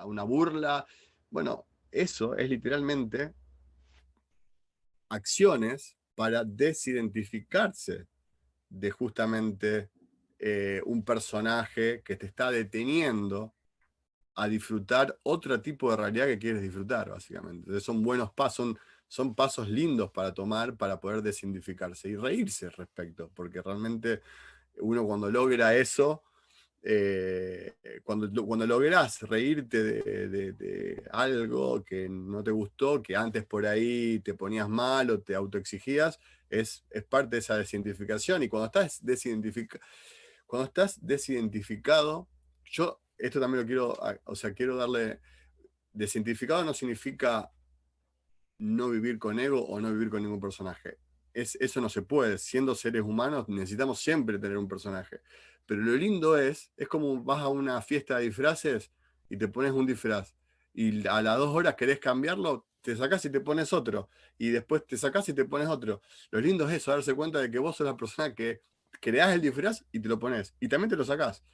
S1: una burla. Bueno, eso es literalmente acciones para desidentificarse de justamente un personaje que te está deteniendo a disfrutar otro tipo de realidad que quieres disfrutar, básicamente. Entonces son buenos pasos, son pasos lindos para tomar para poder desidentificarse y reírse al respecto, porque realmente uno cuando logra eso, cuando lográs reírte de algo que no te gustó, que antes por ahí te ponías mal o te autoexigías, es parte de esa desidentificación. Y cuando estás desidentificado, yo esto también lo quiero, o sea, quiero darle, desidentificado no significa no vivir con ego o no vivir con ningún personaje. Eso no se puede. Siendo seres humanos necesitamos siempre tener un personaje. Pero lo lindo es como vas a una fiesta de disfraces y te pones un disfraz. Y a las 2 horas querés cambiarlo, te sacás y te pones otro. Y después te sacás y te pones otro. Lo lindo es eso, darse cuenta de que vos sos la persona que creás el disfraz y te lo pones. Y también te lo sacás.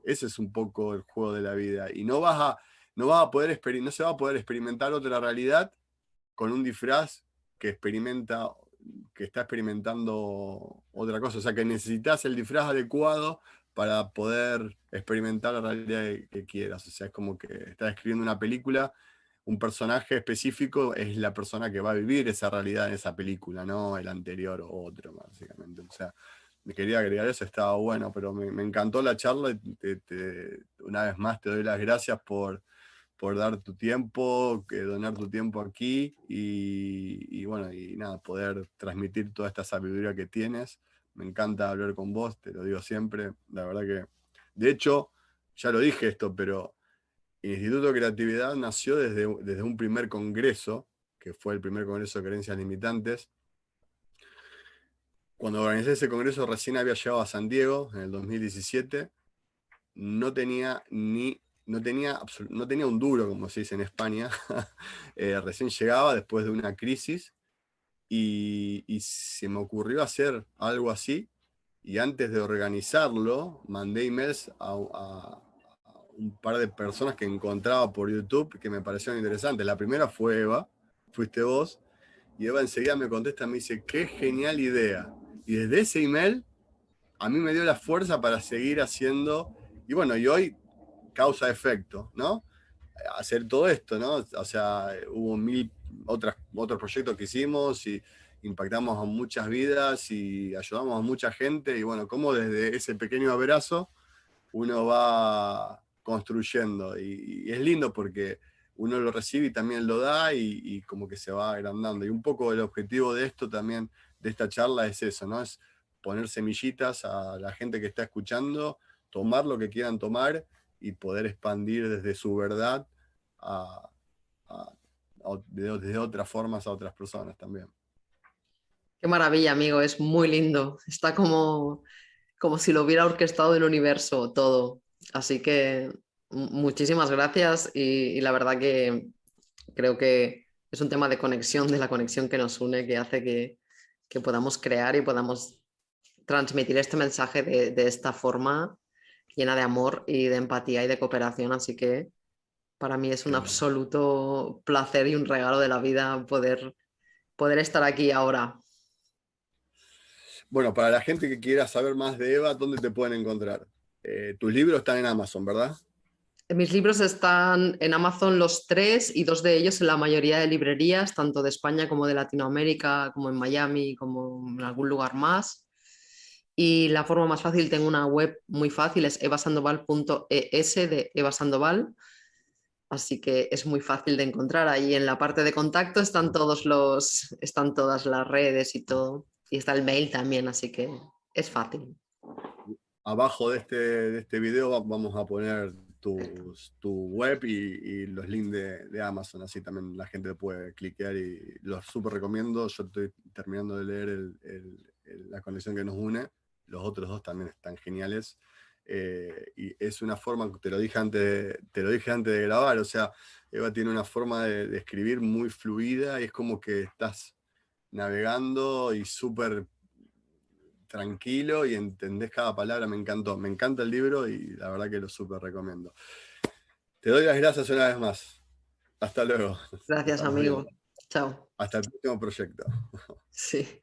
S1: Ese es un poco el juego de la vida. Y no se va a poder experimentar otra realidad con un disfraz que experimenta, que está experimentando otra cosa. O sea, que necesitas el disfraz adecuado para poder experimentar la realidad que quieras. O sea, es como que estás escribiendo una película, un personaje específico es la persona que va a vivir esa realidad en esa película, no el anterior o otro, básicamente. O sea, me quería agregar eso, estaba bueno, pero me encantó la charla y una vez más te doy las gracias por dar tu tiempo, donar tu tiempo aquí y bueno, y nada, poder transmitir toda esta sabiduría que tienes. Me encanta hablar con vos, te lo digo siempre. La verdad que, de hecho, ya lo dije esto, pero el Instituto de Creatividad nació desde un primer congreso, que fue el primer congreso de creencias limitantes, cuando organizé ese congreso recién había llegado a San Diego en el 2017, no tenía no tenía un duro, como se dice en España. Recién llegaba después de una crisis y se me ocurrió hacer algo así. Y antes de organizarlo, mandé emails a un par de personas que encontraba por YouTube que me parecieron interesantes. La primera fue Eva, fuiste vos, y Eva enseguida me contesta, me dice, qué genial idea. Y desde ese email a mí me dio la fuerza para seguir haciendo, y bueno, y hoy causa-efecto, ¿no? Hacer todo esto, ¿no? O sea, hubo otros proyectos que hicimos y impactamos a muchas vidas y ayudamos a mucha gente, y bueno, como desde ese pequeño abrazo uno va construyendo, y es lindo porque uno lo recibe y también lo da, y como que se va agrandando. Y un poco el objetivo de esto también, de esta charla, es eso, ¿no? Es poner semillitas a la gente que está escuchando, tomar lo que quieran tomar y poder expandir desde su verdad a, a, desde otras formas a otras personas también.
S2: Qué maravilla, amigo, es muy lindo. Está como si lo hubiera orquestado el universo todo. Así que muchísimas gracias y la verdad que creo que es un tema de conexión, de la conexión que nos une, que hace que podamos crear y podamos transmitir este mensaje de esta forma llena de amor y de empatía y de cooperación. Así que para mí es un
S1: Qué bueno.
S2: absoluto placer y un regalo de la vida poder estar aquí ahora.
S1: Bueno, para la gente que quiera saber más de Eva, ¿dónde te pueden encontrar? Tus libros están en Amazon, ¿verdad?
S2: Mis libros están en Amazon los tres y dos de ellos en la mayoría de librerías, tanto de España como de Latinoamérica, como en Miami, como en algún lugar más. Y la forma más fácil, tengo una web muy fácil, es evasandoval.es de Eva Sandoval. Así que es muy fácil de encontrar. Ahí en la parte de contacto están todas las redes y todo. Y está el mail también, así que es fácil.
S1: Abajo de este video vamos a poner tu web y los links de Amazon, así también la gente puede cliquear, y los súper recomiendo. Yo estoy terminando de leer La conexión que nos une, los otros dos también están geniales. Y es una forma, te lo dije antes de grabar, o sea, Eva tiene una forma de escribir muy fluida, y es como que estás navegando y súper tranquilo y entendés cada palabra. Me encantó, me encanta el libro y la verdad que lo súper recomiendo. Te doy las gracias una vez más. Hasta luego. Nos
S2: Gracias,
S1: estamos viendo.
S2: amigo. Chao.
S1: Hasta el próximo proyecto.
S2: Sí.